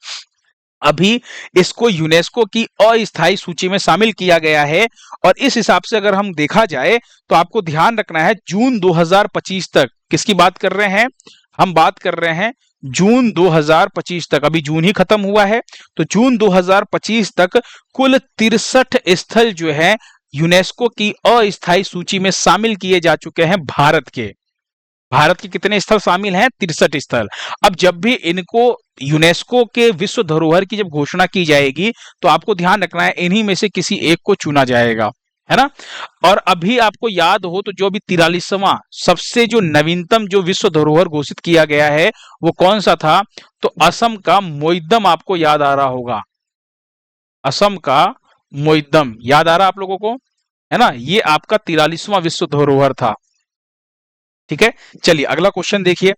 अभी इसको यूनेस्को की अस्थायी सूची में शामिल किया गया है। और इस हिसाब से अगर हम देखा जाए तो आपको ध्यान रखना है, जून 2025 तक, किसकी बात कर रहे हैं हम? बात कर रहे हैं जून 2025 तक, अभी जून ही खत्म हुआ है, तो जून 2025 तक कुल 63 स्थल जो है यूनेस्को की अस्थायी सूची में शामिल किए जा चुके हैं भारत के। भारत के कितने स्थल शामिल हैं? 63 स्थल। अब जब भी इनको यूनेस्को के विश्व धरोहर की जब घोषणा की जाएगी तो आपको ध्यान रखना है इन्हीं में से किसी एक को चुना जाएगा, है ना। और अभी आपको याद हो तो जो अभी 43वां सबसे जो नवीनतम जो विश्व धरोहर घोषित किया गया है वो कौन सा था? तो असम का मोइद्दम, आपको याद आ रहा होगा, असम का मोइद्दम याद आ रहा आप लोगों को, है ना। ये आपका 43वां विश्व धरोहर था। ठीक है, चलिए अगला क्वेश्चन देखिए।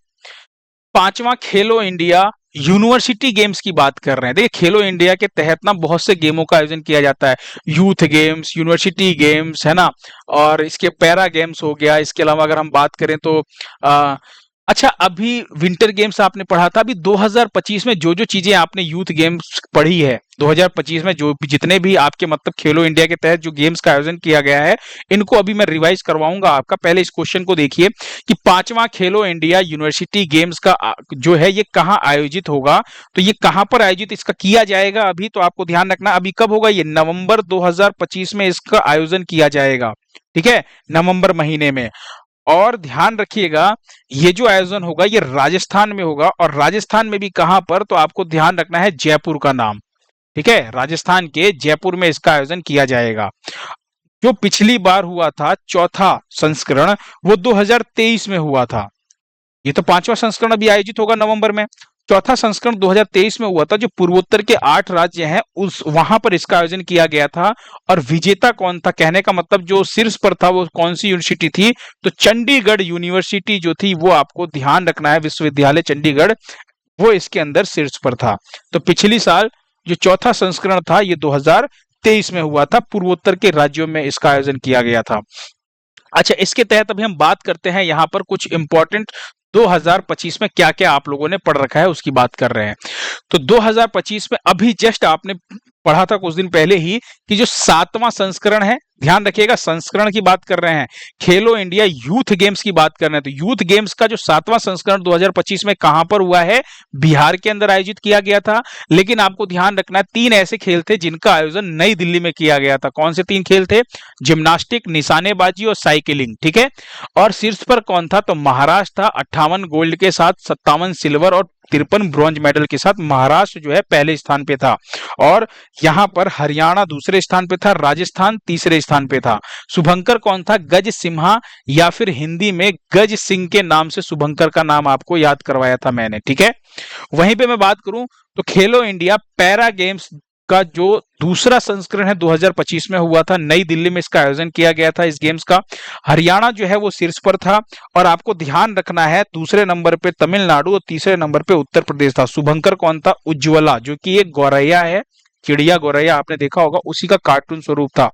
5वां खेलो इंडिया यूनिवर्सिटी गेम्स की बात कर रहे हैं। देखिए, खेलो इंडिया के तहत ना बहुत से गेमों का आयोजन किया जाता है, यूथ गेम्स, यूनिवर्सिटी गेम्स, है ना, और इसके पैरा गेम्स हो गया। इसके अलावा अगर हम बात करें तो अच्छा, अभी विंटर गेम्स आपने पढ़ा था, अभी 2025 में जो जो चीजें आपने यूथ गेम्स पढ़ी है, 2025 में जो भी जितने भी आपके मतलब खेलो इंडिया के तहत जो गेम्स का आयोजन किया गया है, इनको अभी मैं रिवाइज करवाऊंगा आपका। पहले इस क्वेश्चन को देखिए कि पांचवा खेलो इंडिया यूनिवर्सिटी गेम्स का जो है ये कहाँ आयोजित होगा। तो ये कहाँ पर आयोजित इसका किया जाएगा, अभी तो आपको ध्यान रखना अभी कब होगा, ये नवंबर 2025 में इसका आयोजन किया जाएगा। ठीक है, नवंबर महीने में। और ध्यान रखिएगा, ये जो आयोजन होगा ये राजस्थान में होगा, और राजस्थान में भी कहां पर, तो आपको ध्यान रखना है जयपुर का नाम। ठीक है, राजस्थान के जयपुर में इसका आयोजन किया जाएगा। जो पिछली बार हुआ था चौथा संस्करण, वो 2023 में हुआ था। ये तो पांचवा संस्करण अभी आयोजित होगा नवंबर में। चौथा संस्करण 2023 में हुआ था, जो पूर्वोत्तर के 8 राज्य हैं उस वहां पर इसका आयोजन किया गया था। और विजेता कौन था, कहने का मतलब जो शीर्ष पर था वो कौन सी यूनिवर्सिटी थी, तो चंडीगढ़ यूनिवर्सिटी जो थी, वो आपको ध्यान रखना है, विश्वविद्यालय चंडीगढ़, वो इसके अंदर शीर्ष पर था। तो पिछली साल जो चौथा संस्करण था ये 2023 में हुआ था, पूर्वोत्तर के राज्यों में इसका आयोजन किया गया था। अच्छा, इसके तहत अभी हम बात करते हैं यहाँ पर कुछ इंपॉर्टेंट 2025 में क्या क्या आप लोगों ने पढ़ रखा है उसकी बात कर रहे हैं। तो 2025 में अभी जस्ट आपने पढ़ा था कुछ दिन पहले ही कि जो सातवां संस्करण है, ध्यान रखिएगा संस्करण की बात कर रहे हैं, खेलो इंडिया यूथ गेम्स की बात कर रहे हैं। तो यूथ गेम्स का जो सातवां संस्करण 2025 में कहां पर हुआ है, बिहार के अंदर आयोजित किया गया था। लेकिन आपको ध्यान रखना है 3 ऐसे खेल थे जिनका आयोजन नई दिल्ली में किया गया था। कौन से 3 खेल थे, जिम्नास्टिक, निशानेबाजी और साइकिलिंग। ठीक है, और शीर्ष पर कौन था, तो महाराष्ट्र था 58 गोल्ड के साथ, 57 सिल्वर और 53 ब्रॉन्ज मेडल के साथ महाराष्ट्र जो है पहले स्थान पे था। और यहां पर हरियाणा दूसरे स्थान पे था, राजस्थान तीसरे स्थान पे था। शुभंकर कौन था, गज सिम्हा, या फिर हिंदी में गज सिंह के नाम से शुभंकर का नाम आपको याद करवाया था मैंने। ठीक है, वहीं पे मैं बात करूं तो खेलो इंडिया पैरा गेम्स का जो दूसरा संस्करण है 2025 में हुआ था, नई दिल्ली में इसका आयोजन किया गया था इस गेम्स का। हरियाणा जो है वो शीर्ष पर था, और आपको ध्यान रखना है दूसरे नंबर पे तमिलनाडु और तीसरे नंबर पे उत्तर प्रदेश था। शुभंकर कौन था, उज्ज्वला, जो कि एक गौरैया है, चिड़िया गौरैया आपने देखा होगा, उसी का कार्टून स्वरूप था।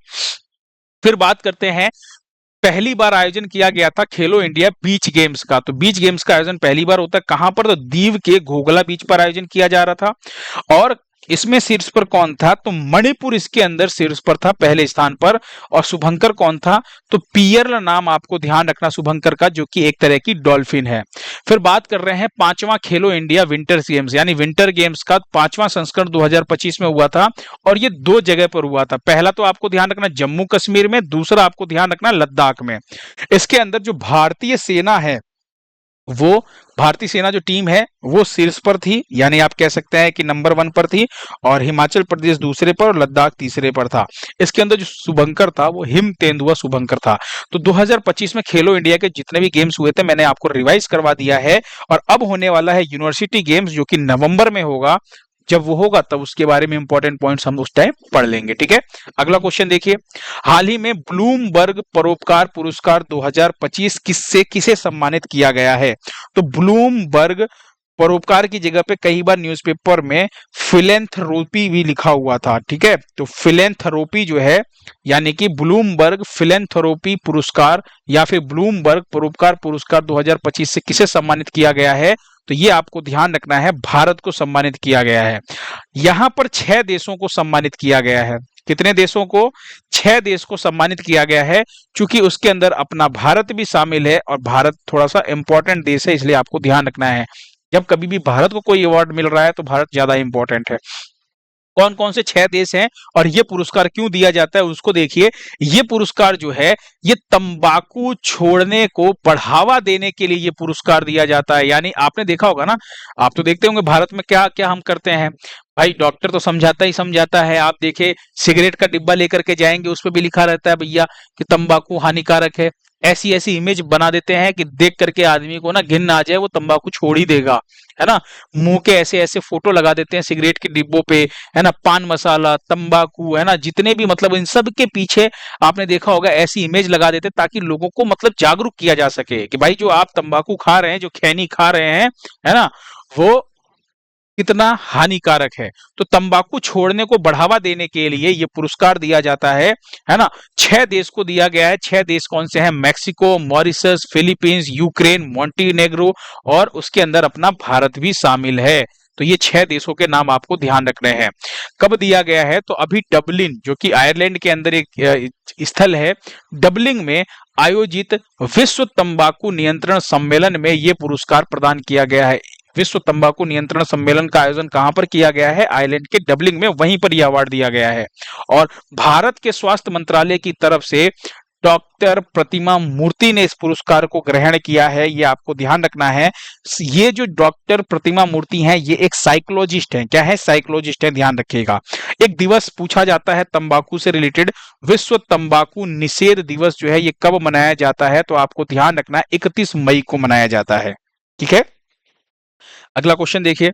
फिर बात करते हैं, पहली बार आयोजन किया गया था खेलो इंडिया बीच गेम्स का। तो बीच गेम्स का आयोजन पहली बार होता है कहां पर, तो दीव के घोघला बीच पर आयोजन किया जा रहा था। और इसमें शीर्ष पर कौन था, तो मणिपुर इसके अंदर शीर्ष पर था पहले स्थान पर। और शुभंकर कौन था, तो पियरल नाम आपको ध्यान रखना शुभंकर का, जो कि एक तरह की डॉल्फिन है। फिर बात कर रहे हैं पांचवा खेलो इंडिया विंटर गेम्स, यानी विंटर गेम्स का पांचवा संस्करण 2025 में हुआ था। और ये 2 जगह पर हुआ था, पहला तो आपको ध्यान रखना जम्मू कश्मीर में, दूसरा आपको ध्यान रखना लद्दाख में। इसके अंदर जो भारतीय सेना है, वो भारतीय सेना जो टीम है वो शीर्ष पर थी, यानी आप कह सकते हैं कि नंबर 1 पर थी। और हिमाचल प्रदेश दूसरे पर और लद्दाख तीसरे पर था। इसके अंदर जो शुभंकर था वो हिम तेंदुआ शुभंकर था। तो 2025 में खेलो इंडिया के जितने भी गेम्स हुए थे मैंने आपको रिवाइज करवा दिया है। और अब होने वाला है यूनिवर्सिटी गेम्स, जो कि नवंबर में होगा। जब वो होगा तब उसके बारे में इंपॉर्टेंट पॉइंट्स हम उस टाइम पढ़ लेंगे। ठीक है, अगला क्वेश्चन देखिए, हाल ही में ब्लूमबर्ग परोपकार पुरस्कार 2025 किसे सम्मानित किया गया है। तो ब्लूमबर्ग परोपकार की जगह पे कई बार न्यूज़पेपर में फिलेंथरोपी भी लिखा हुआ था। ठीक है, तो फिलेंथरोपी जो है, यानी कि ब्लूमबर्ग फिलेंथरोपी पुरस्कार या फिर ब्लूमबर्ग परोपकार पुरस्कार 2025 से किसे सम्मानित किया गया है, तो ये आपको ध्यान रखना है, भारत को सम्मानित किया गया है। यहां पर 6 देशों को सम्मानित किया गया है। कितने देशों को, 6 देश को सम्मानित किया गया है, क्योंकि उसके अंदर अपना भारत भी शामिल है। और भारत थोड़ा सा इंपॉर्टेंट देश है, इसलिए आपको ध्यान रखना है, जब कभी भी भारत को कोई अवार्ड मिल रहा है तो भारत ज्यादा इंपॉर्टेंट है। कौन कौन से 6 देश हैं और ये पुरस्कार क्यों दिया जाता है उसको देखिए। ये पुरस्कार जो है ये तंबाकू छोड़ने को बढ़ावा देने के लिए ये पुरस्कार दिया जाता है। यानी आपने देखा होगा ना, आप तो देखते होंगे भारत में क्या क्या हम करते हैं भाई, डॉक्टर तो समझाता ही समझाता है। आप देखे सिगरेट का डिब्बा लेकर के जाएंगे, उस पर भी लिखा रहता है भैया कि तंबाकू हानिकारक है। ऐसी ऐसी इमेज बना देते हैं कि देख करके आदमी को ना घिन आ जाए, वो तंबाकू छोड़ ही देगा, है ना। मुंह के ऐसे ऐसे फोटो लगा देते हैं सिगरेट के डिब्बों पे, है ना, पान मसाला तंबाकू, है ना, जितने भी मतलब इन सब के पीछे आपने देखा होगा ऐसी इमेज लगा देते ताकि लोगों को मतलब जागरूक किया जा सके कि भाई जो आप तंबाकू खा रहे हैं, जो खैनी खा रहे हैं, है ना, वो कितना हानिकारक है। तो तंबाकू छोड़ने को बढ़ावा देने के लिए ये पुरस्कार दिया जाता है ना। 6 देश को दिया गया है। 6 देश कौन से हैं? मैक्सिको, मॉरिशस, फिलीपींस, यूक्रेन, मॉन्टीनेग्रो और उसके अंदर अपना भारत भी शामिल है। तो ये 6 देशों के नाम आपको ध्यान रखने हैं। कब दिया गया है? तो अभी डबलिन, जो कि आयरलैंड के अंदर एक स्थल है, डबलिन में आयोजित विश्व तंबाकू नियंत्रण सम्मेलन में ये पुरस्कार प्रदान किया गया है। विश्व तंबाकू नियंत्रण सम्मेलन का आयोजन कहां पर किया गया है? आयरलैंड के डबलिन में, वहीं पर यह अवार्ड दिया गया है। और भारत के स्वास्थ्य मंत्रालय की तरफ से डॉक्टर प्रतिमा मूर्ति ने इस पुरस्कार को ग्रहण किया है। ये आपको ध्यान रखना है। ये जो डॉक्टर प्रतिमा मूर्ति हैं, ये एक साइकोलॉजिस्ट हैं। क्या है? साइकोलॉजिस्ट है, ध्यान रखिएगा। एक दिवस पूछा जाता है तंबाकू से रिलेटेड, विश्व तंबाकू निषेध दिवस जो है ये कब मनाया जाता है? तो आपको ध्यान रखना है 31 मई को मनाया जाता है। ठीक है, अगला क्वेश्चन देखिए।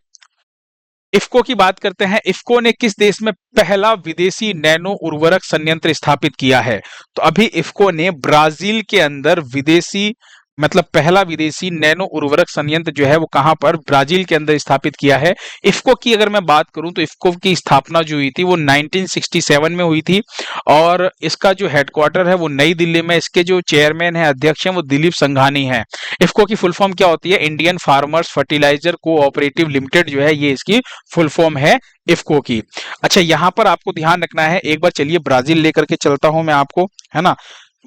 इफ्को की बात करते हैं। इफ्को ने किस देश में पहला विदेशी नैनो उर्वरक संयंत्र स्थापित किया है? तो अभी इफ्को ने ब्राजील के अंदर विदेशी, मतलब पहला विदेशी नैनो उर्वरक संयंत्र जो है वो कहां पर? ब्राजील के अंदर स्थापित किया है। इफ्को की अगर मैं बात करूं तो इफ्को की स्थापना जो हुई थी वो 1967 में हुई थी और इसका जो हेडक्वार्टर है वो नई दिल्ली में। इसके जो चेयरमैन है, अध्यक्ष हैं, वो दिलीप संघानी है। इफ्को की फुल फॉर्म क्या होती है? Indian farmers fertiliser cooperative limited जो है, ये इसकी फुल फॉर्म है इफ्को की। अच्छा, यहां पर आपको ध्यान रखना है, एक बार चलिए ब्राजील लेकर के चलता हूं मैं आपको, है ना।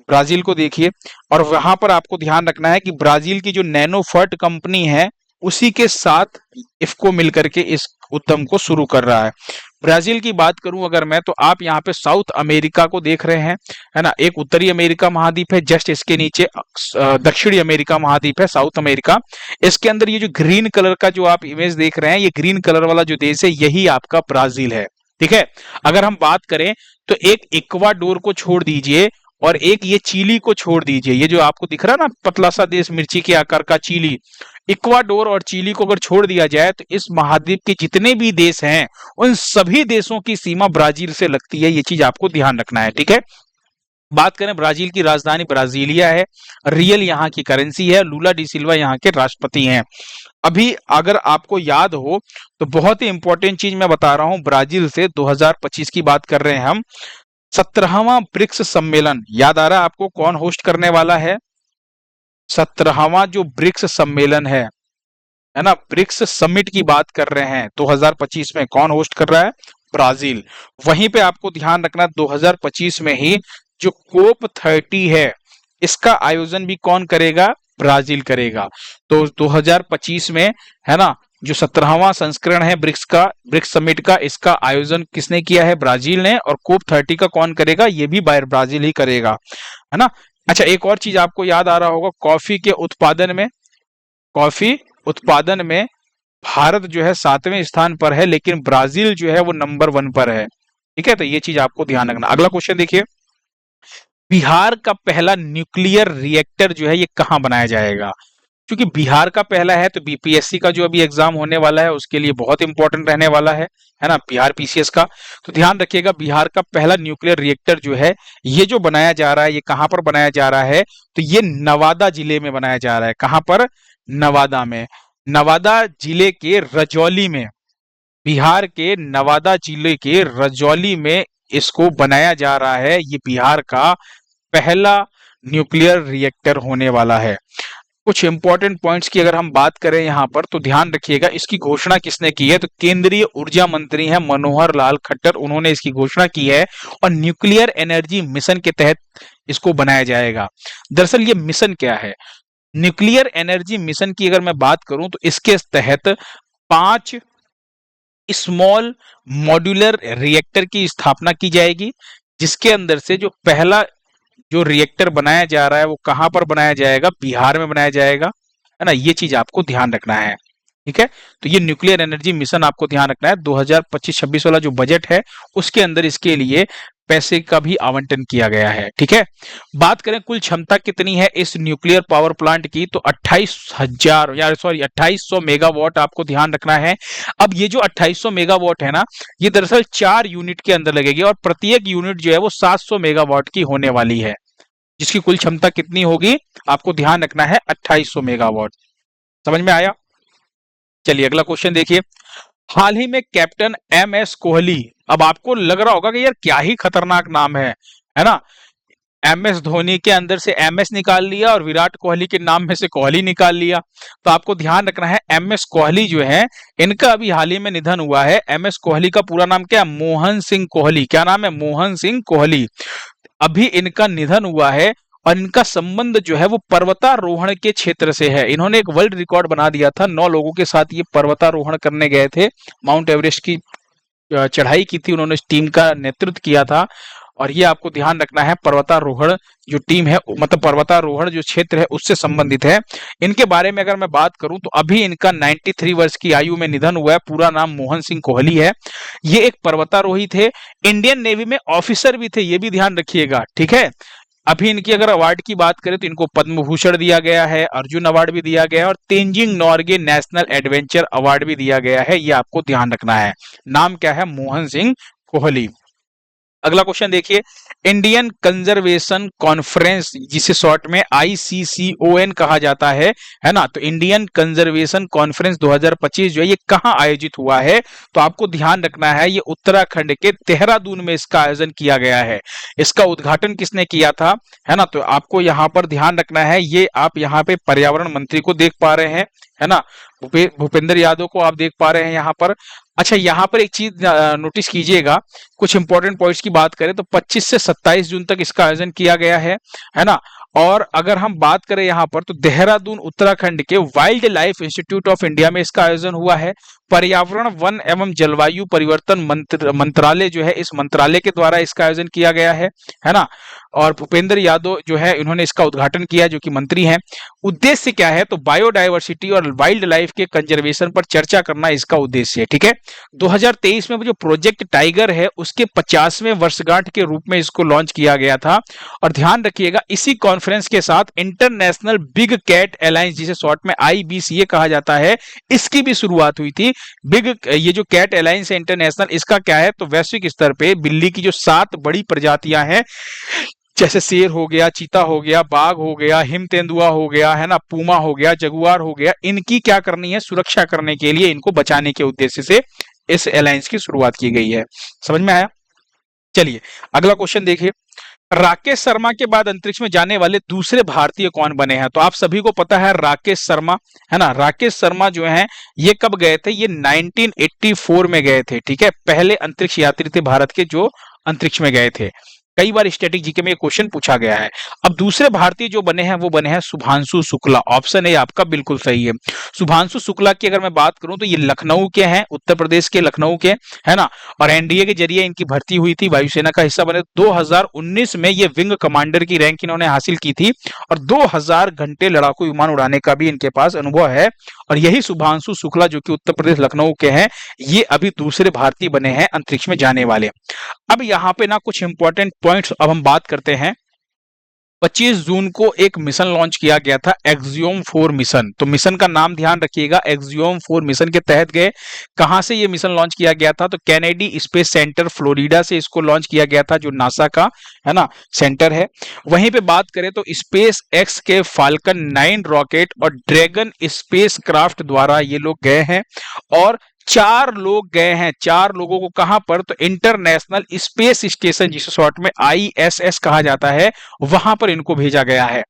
ब्राजील को देखिए और वहां पर आपको ध्यान रखना है कि ब्राजील की जो नैनोफर्ट कंपनी है उसी के साथ इफ्को मिलकर के इस उद्यम को शुरू कर रहा है। ब्राजील की बात करूं अगर मैं, तो आप यहाँ पे साउथ अमेरिका को देख रहे हैं, है ना। एक उत्तरी अमेरिका महाद्वीप है, जस्ट इसके नीचे दक्षिणी अमेरिका महाद्वीप है, साउथ अमेरिका। इसके अंदर ये जो ग्रीन कलर का जो आप इमेज देख रहे हैं, ये ग्रीन कलर वाला जो देश है यही आपका ब्राजील है। ठीक है, अगर हम बात करें तो एक इक्वाडोर को छोड़ दीजिए और एक ये चिली को छोड़ दीजिए, ये जो आपको दिख रहा है ना पतला सा देश मिर्ची के आकार का चिली, इक्वाडोर और चिली को अगर छोड़ दिया जाए तो इस महाद्वीप के जितने भी देश हैं उन सभी देशों की सीमा ब्राजील से लगती है। ये चीज आपको ध्यान रखना है। ठीक है, बात करें ब्राजील की राजधानी ब्राजीलिया है, रियल यहाँ की करेंसी है, लूला डी सिल्वा यहाँ के राष्ट्रपति हैं। अभी अगर आपको याद हो तो बहुत ही इंपॉर्टेंट चीज मैं बता रहा हूं ब्राजील से, 2025 की बात कर रहे हैं हम। 17वां ब्रिक्स सम्मेलन याद आ रहा है आपको? कौन होस्ट करने वाला है? 17वां जो ब्रिक्स सम्मेलन है ना, ब्रिक्स समिट की बात कर रहे हैं 2025 में, कौन होस्ट कर रहा है? ब्राजील। वहीं पे आपको ध्यान रखना 2025 में ही जो कोप 30 है इसका आयोजन भी कौन करेगा? ब्राजील करेगा। तो 2025 में, है ना, जो 17वां संस्करण है ब्रिक्स का, ब्रिक्स समिट का, इसका आयोजन किसने किया है? ब्राजील ने। और कोप 30 का कौन करेगा? ये भी ब्राजील ही करेगा, है ना। अच्छा, एक और चीज आपको याद आ रहा होगा, कॉफी के उत्पादन में, कॉफी उत्पादन में भारत जो है 7वें स्थान पर है, लेकिन ब्राजील जो है वो नंबर 1 पर है। ठीक है, तो ये चीज आपको ध्यान रखना। अगला क्वेश्चन देखिए, बिहार का पहला न्यूक्लियर रिएक्टर जो है ये कहां बनाया जाएगा? क्योंकि बिहार का पहला है तो बीपीएससी का जो अभी एग्जाम होने वाला है उसके लिए बहुत इंपॉर्टेंट रहने वाला है ना, बिहार पीसीएस का। तो ध्यान रखिएगा, बिहार का पहला न्यूक्लियर रिएक्टर जो है ये जो बनाया जा रहा है, ये कहां पर बनाया जा रहा है? तो ये नवादा जिले में बनाया जा रहा है। कहां पर? नवादा में। नवादा जिले के रजौली में, बिहार के नवादा जिले के रजौली में इसको बनाया जा रहा है। ये बिहार का पहला न्यूक्लियर रिएक्टर होने वाला है। कुछ इंपॉर्टेंट पॉइंट्स की अगर हम बात करें यहाँ पर तो ध्यान रखिएगा, इसकी घोषणा किसने की है? तो केंद्रीय ऊर्जा मंत्री हैं मनोहर लाल खट्टर, उन्होंने इसकी घोषणा की है और न्यूक्लियर एनर्जी मिशन के तहत इसको बनाया जाएगा। दरअसल ये मिशन क्या है? न्यूक्लियर एनर्जी मिशन की अगर मैं बात करूं तो इसके तहत 5 स्मॉल मॉड्यूलर रिएक्टर की स्थापना की जाएगी, जिसके अंदर से जो पहला जो रिएक्टर बनाया जा रहा है वो कहां पर बनाया जाएगा? बिहार में बनाया जाएगा, है ना। ये चीज आपको ध्यान रखना है। ठीक है, तो ये न्यूक्लियर एनर्जी मिशन आपको ध्यान रखना है। 2025-26 वाला जो बजट है उसके अंदर इसके लिए पैसे का भी आवंटन किया गया है। ठीक है, बात करें कुल क्षमता कितनी है इस न्यूक्लियर पावर प्लांट की, तो 2800 मेगावाट आपको ध्यान रखना है। अब ये जो 2800 मेगावाट है ना, ये दरअसल 4 यूनिट के अंदर लगेगी और प्रत्येक यूनिट जो है वो 700 मेगावाट की होने वाली है, जिसकी कुल क्षमता कितनी होगी? आपको ध्यान रखना है 2800 मेगावाट। समझ में आया? चलिए अगला क्वेश्चन देखिए, हाल ही में कैप्टन एम एस कोहली, अब आपको लग रहा होगा कि यार क्या ही खतरनाक नाम है ना। एम एस धोनी के अंदर से एम एस निकाल लिया और विराट कोहली के नाम में से कोहली निकाल लिया। तो आपको ध्यान रखना है, एम एस कोहली जो है इनका अभी हाल ही में निधन हुआ है। एम एस कोहली का पूरा नाम क्या है? मोहन सिंह कोहली। क्या नाम है? मोहन सिंह कोहली। अभी इनका निधन हुआ है और इनका संबंध जो है वो पर्वतारोहण के क्षेत्र से है। इन्होंने एक वर्ल्ड रिकॉर्ड बना दिया था, 9 लोगों के साथ ये पर्वतारोहण करने गए थे। माउंट एवरेस्ट की चढ़ाई की थी उन्होंने, इस टीम का नेतृत्व किया था। और ये आपको ध्यान रखना है, पर्वतारोहण जो टीम है, मतलब पर्वतारोहण जो क्षेत्र है उससे संबंधित है। इनके बारे में अगर मैं बात करूं तो अभी इनका 93 वर्ष की आयु में निधन हुआ है। पूरा नाम मोहन सिंह कोहली है। ये एक पर्वतारोही थे, इंडियन नेवी में ऑफिसर भी थे, ये भी ध्यान रखिएगा, ठीक है। अभी इनकी अगर अवार्ड की बात करें तो इनको पद्म भूषण दिया गया है, अर्जुन अवार्ड भी दिया गया है और Tenzing Norgay national adventure award भी दिया गया है। ये आपको ध्यान रखना है। नाम क्या है? मोहन सिंह कोहली। अगला क्वेश्चन देखिए, इंडियन कंजर्वेशन कॉन्फ्रेंस, जिसे शॉर्ट में ICCON कहा जाता है ना। तो इंडियन कंजर्वेशन कॉन्फ्रेंस 2025 जो है ये कहां आयोजित हुआ है? तो आपको ध्यान रखना है, ये उत्तराखंड के देहरादून में इसका आयोजन किया गया है। इसका उद्घाटन किसने किया था, है ना। तो आपको यहां पर ध्यान रखना है, ये आप यहाँ पे पर्यावरण मंत्री को देख पा रहे हैं, है ना। भूपेंद्र यादव को आप देख पा रहे हैं यहाँ पर। अच्छा, यहाँ पर एक चीज नोटिस कीजिएगा, कुछ इंपॉर्टेंट पॉइंट्स की बात करें तो 25 से 27 जून तक इसका आयोजन किया गया है ना। और अगर हम बात करें यहाँ पर तो देहरादून उत्तराखंड के wild life institute of India में इसका आयोजन हुआ है। पर्यावरण, वन एवं जलवायु परिवर्तन मंत्रालय जो है, इस मंत्रालय के द्वारा इसका आयोजन किया गया है ना। और भूपेंद्र यादव जो है इन्होंने इसका उद्घाटन किया, जो कि मंत्री हैं। उद्देश्य क्या है? तो बायोडायवर्सिटी और वाइल्ड लाइफ के कंजर्वेशन पर चर्चा करना इसका उद्देश्य है, ठीक है। 2023 में जो प्रोजेक्ट टाइगर है उसके 50वें वर्षगांठ के रूप में इसको लॉन्च किया गया था। और ध्यान रखिएगा, इसी कॉन्फ्रेंस के साथ इंटरनेशनल बिग कैट अलायंस, जिसे शॉर्ट में IBCA कहा जाता है, इसकी भी शुरुआत हुई थी। ये जो कैट अलायंस है इंटरनेशनल, इसका क्या है? तो वैश्विक स्तर पे बिल्ली की जो 7 बड़ी प्रजातियां हैं, जैसे शेर हो गया, चीता हो गया, बाघ हो गया, हिम तेंदुआ हो गया, है ना, पूमा हो गया, जगुआर हो गया, इनकी क्या करनी है? सुरक्षा करने के लिए, इनको बचाने के उद्देश्य से इस अलायंस की शुरुआत की गई है। समझ में आया? चलिए अगला क्वेश्चन देखिए, राकेश शर्मा के बाद अंतरिक्ष में जाने वाले दूसरे भारतीय कौन बने हैं? तो आप सभी को पता है राकेश शर्मा, है ना। राकेश शर्मा जो हैं ये कब गए थे? ये 1984 में गए थे, ठीक है। पहले अंतरिक्ष यात्री थे भारत के जो अंतरिक्ष में गए थे। कई बार स्टैटिक जीके में ये क्वेश्चन पूछा गया है। अब दूसरे भारतीय जो बने हैं वो बने हैं शुभांशु शुक्ला। ऑप्शन ए आपका बिल्कुल सही है। शुभांशु शुक्ला की अगर मैं बात करूं तो ये लखनऊ के हैं, उत्तर प्रदेश के लखनऊ के, है ना। और एनडीए के जरिए इनकी भर्ती हुई थी, वायुसेना का हिस्सा बने। 2019 में ये विंग कमांडर की रैंक इन्होंने हासिल की थी और 2000 घंटे लड़ाकू विमान उड़ाने का भी इनके पास अनुभव है। और यही शुभांशु शुक्ला जो कि उत्तर प्रदेश लखनऊ के हैं, ये अभी दूसरे भारतीय बने हैं अंतरिक्ष में जाने वाले। अब यहाँ पे ना कुछ इंपॉर्टेंट पॉइंट्स अब हम बात करते हैं। 25 जून को एक मिशन लॉन्च किया गया था, एक्सियोम 4 मिशन। तो मिशन का नाम ध्यान रखिएगा, एक्सियोम 4 मिशन के तहत गए। कहां से ये मिशन लॉन्च किया गया था? तो कैनेडी स्पेस सेंटर फ्लोरिडा से इसको लॉन्च किया गया था, जो नासा का, है ना, सेंटर है। वहीं पे बात करें तो स्पेस एक्स के फाल्कन 9 रॉकेट और ड्रैगन स्पेस क्राफ्ट द्वारा ये लोग गए हैं। और 4 लोग गए हैं, 4 लोगों को कहां पर? तो इंटरनेशनल स्पेस स्टेशन, जिसे शॉर्ट में ISS कहा जाता है, वहां पर इनको भेजा गया है।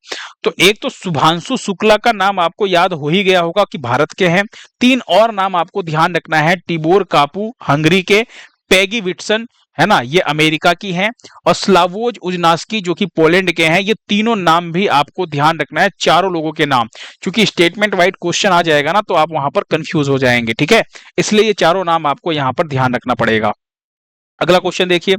तो एक तो शुभांशु शुक्ला का नाम आपको याद हो ही गया होगा कि भारत के हैं। 3 और नाम आपको ध्यान रखना है, टिबोर कापू हंगरी के, पैगी विटसन, है ना, ये अमेरिका की हैं, और स्लावोज उजनास्की जो कि पोलैंड के हैं। ये तीनों नाम भी आपको ध्यान रखना है, चारों लोगों के नाम, क्योंकि स्टेटमेंट वाइज क्वेश्चन आ जाएगा ना तो आप वहां पर कंफ्यूज हो जाएंगे, ठीक है। इसलिए ये चारों नाम आपको यहां पर ध्यान रखना पड़ेगा। अगला क्वेश्चन देखिए,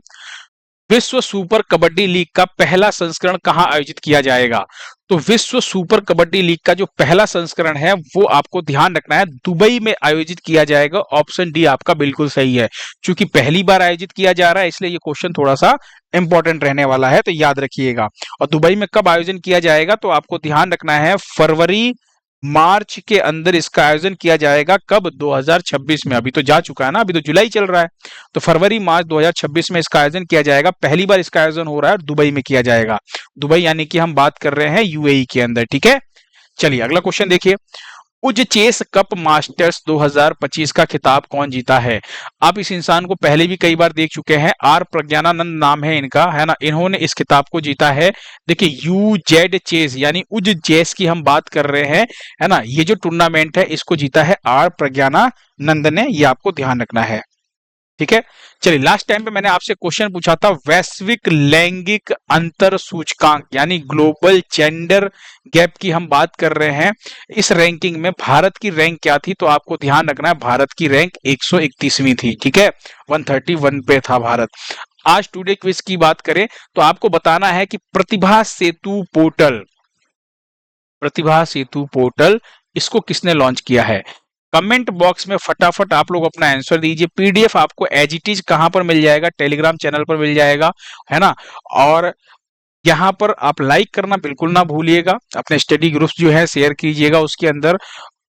विश्व सुपर कबड्डी लीग का पहला संस्करण कहां आयोजित किया जाएगा? तो विश्व सुपर कबड्डी लीग का जो पहला संस्करण है वो आपको ध्यान रखना है, दुबई में आयोजित किया जाएगा। ऑप्शन डी आपका बिल्कुल सही है। क्योंकि पहली बार आयोजित किया जा रहा है इसलिए ये क्वेश्चन थोड़ा सा इंपॉर्टेंट रहने वाला है, तो याद रखिएगा। और दुबई में कब आयोजन किया जाएगा? तो आपको ध्यान रखना है, फरवरी मार्च के अंदर इसका आयोजन किया जाएगा। कब? 2026 में। अभी तो जा चुका है ना, अभी तो जुलाई चल रहा है। तो फरवरी मार्च 2026 में इसका आयोजन किया जाएगा। पहली बार इसका आयोजन हो रहा है और दुबई में किया जाएगा। दुबई यानी कि हम बात कर रहे हैं UAE के अंदर, ठीक है। चलिए अगला क्वेश्चन देखिए, उज चेस कप मास्टर्स 2025 का खिताब कौन जीता है? आप इस इंसान को पहले भी कई बार देख चुके हैं, आर प्रज्ञानानंद नाम है इनका, है ना। इन्होंने इस खिताब को जीता है। देखिए यूजेड चेस यानी उज चेस की हम बात कर रहे हैं, है ना। ये जो टूर्नामेंट है इसको जीता है आर प्रज्ञानानंद ने, ये आपको ध्यान रखना है। ठीक है, चलिए लास्ट टाइम पे मैंने आपसे क्वेश्चन पूछा था, वैश्विक लैंगिक अंतर सूचकांक यानी ग्लोबल जेंडर गैप की हम बात कर रहे हैं। इस रैंकिंग में भारत की रैंक क्या थी? तो आपको ध्यान रखना है, भारत की रैंक 131वीं थी। ठीक है, 131 पे था भारत। आज टुडे क्विज की बात करें तो आपको बताना है कि प्रतिभा सेतु पोर्टल इसको किसने लॉन्च किया है? कमेंट बॉक्स में फटाफट आप लोग अपना आंसर दीजिए। पीडीएफ आपको एज इट इज कहां पर मिल जाएगा? टेलीग्राम चैनल पर मिल जाएगा, है ना। और यहाँ पर आप लाइक करना बिल्कुल ना भूलिएगा, अपने स्टडी ग्रुप्स जो है शेयर कीजिएगा उसके अंदर।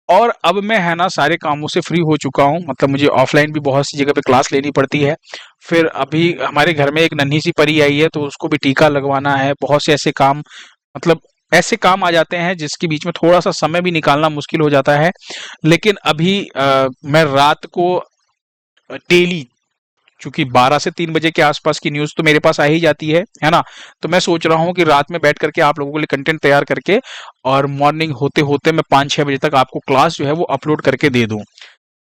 और अब मैं, है ना, सारे कामों से फ्री हो चुका हूँ, मतलब मुझे ऑफलाइन भी बहुत सी जगह पे क्लास लेनी पड़ती है। फिर अभी हमारे घर में एक नन्ही सी परी आई है तो उसको भी टीका लगवाना है। बहुत से ऐसे काम, मतलब ऐसे काम आ जाते हैं जिसके बीच में थोड़ा सा समय भी निकालना मुश्किल हो जाता है। लेकिन अभी मैं रात को डेली, चूंकि 12 से 3 बजे के आसपास की न्यूज तो मेरे पास आ ही जाती है ना। तो मैं सोच रहा हूँ कि रात में बैठ करके आप लोगों के लिए कंटेंट तैयार करके और मॉर्निंग होते होते मैं 5-6 बजे तक आपको क्लास जो है वो अपलोड करके दे दूं।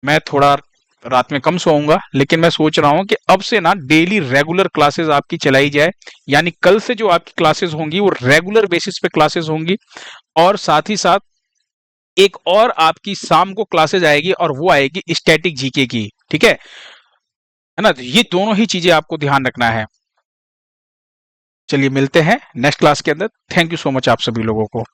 मैं थोड़ा रात में कम सोऊंगा, लेकिन मैं सोच रहा हूँ कि अब से ना डेली रेगुलर क्लासेस आपकी चलाई जाए। यानी कल से जो आपकी क्लासेस होंगी वो रेगुलर बेसिस पे क्लासेस होंगी। और साथ ही साथ एक और आपकी शाम को क्लासेस आएगी और वो आएगी स्टैटिक जीके की। ठीक है ना। तो ये दोनों ही चीजें आपको ध्यान रखना है। चलिए मिलते हैं नेक्स्ट क्लास के अंदर। थैंक यू सो मच आप सभी लोगों को।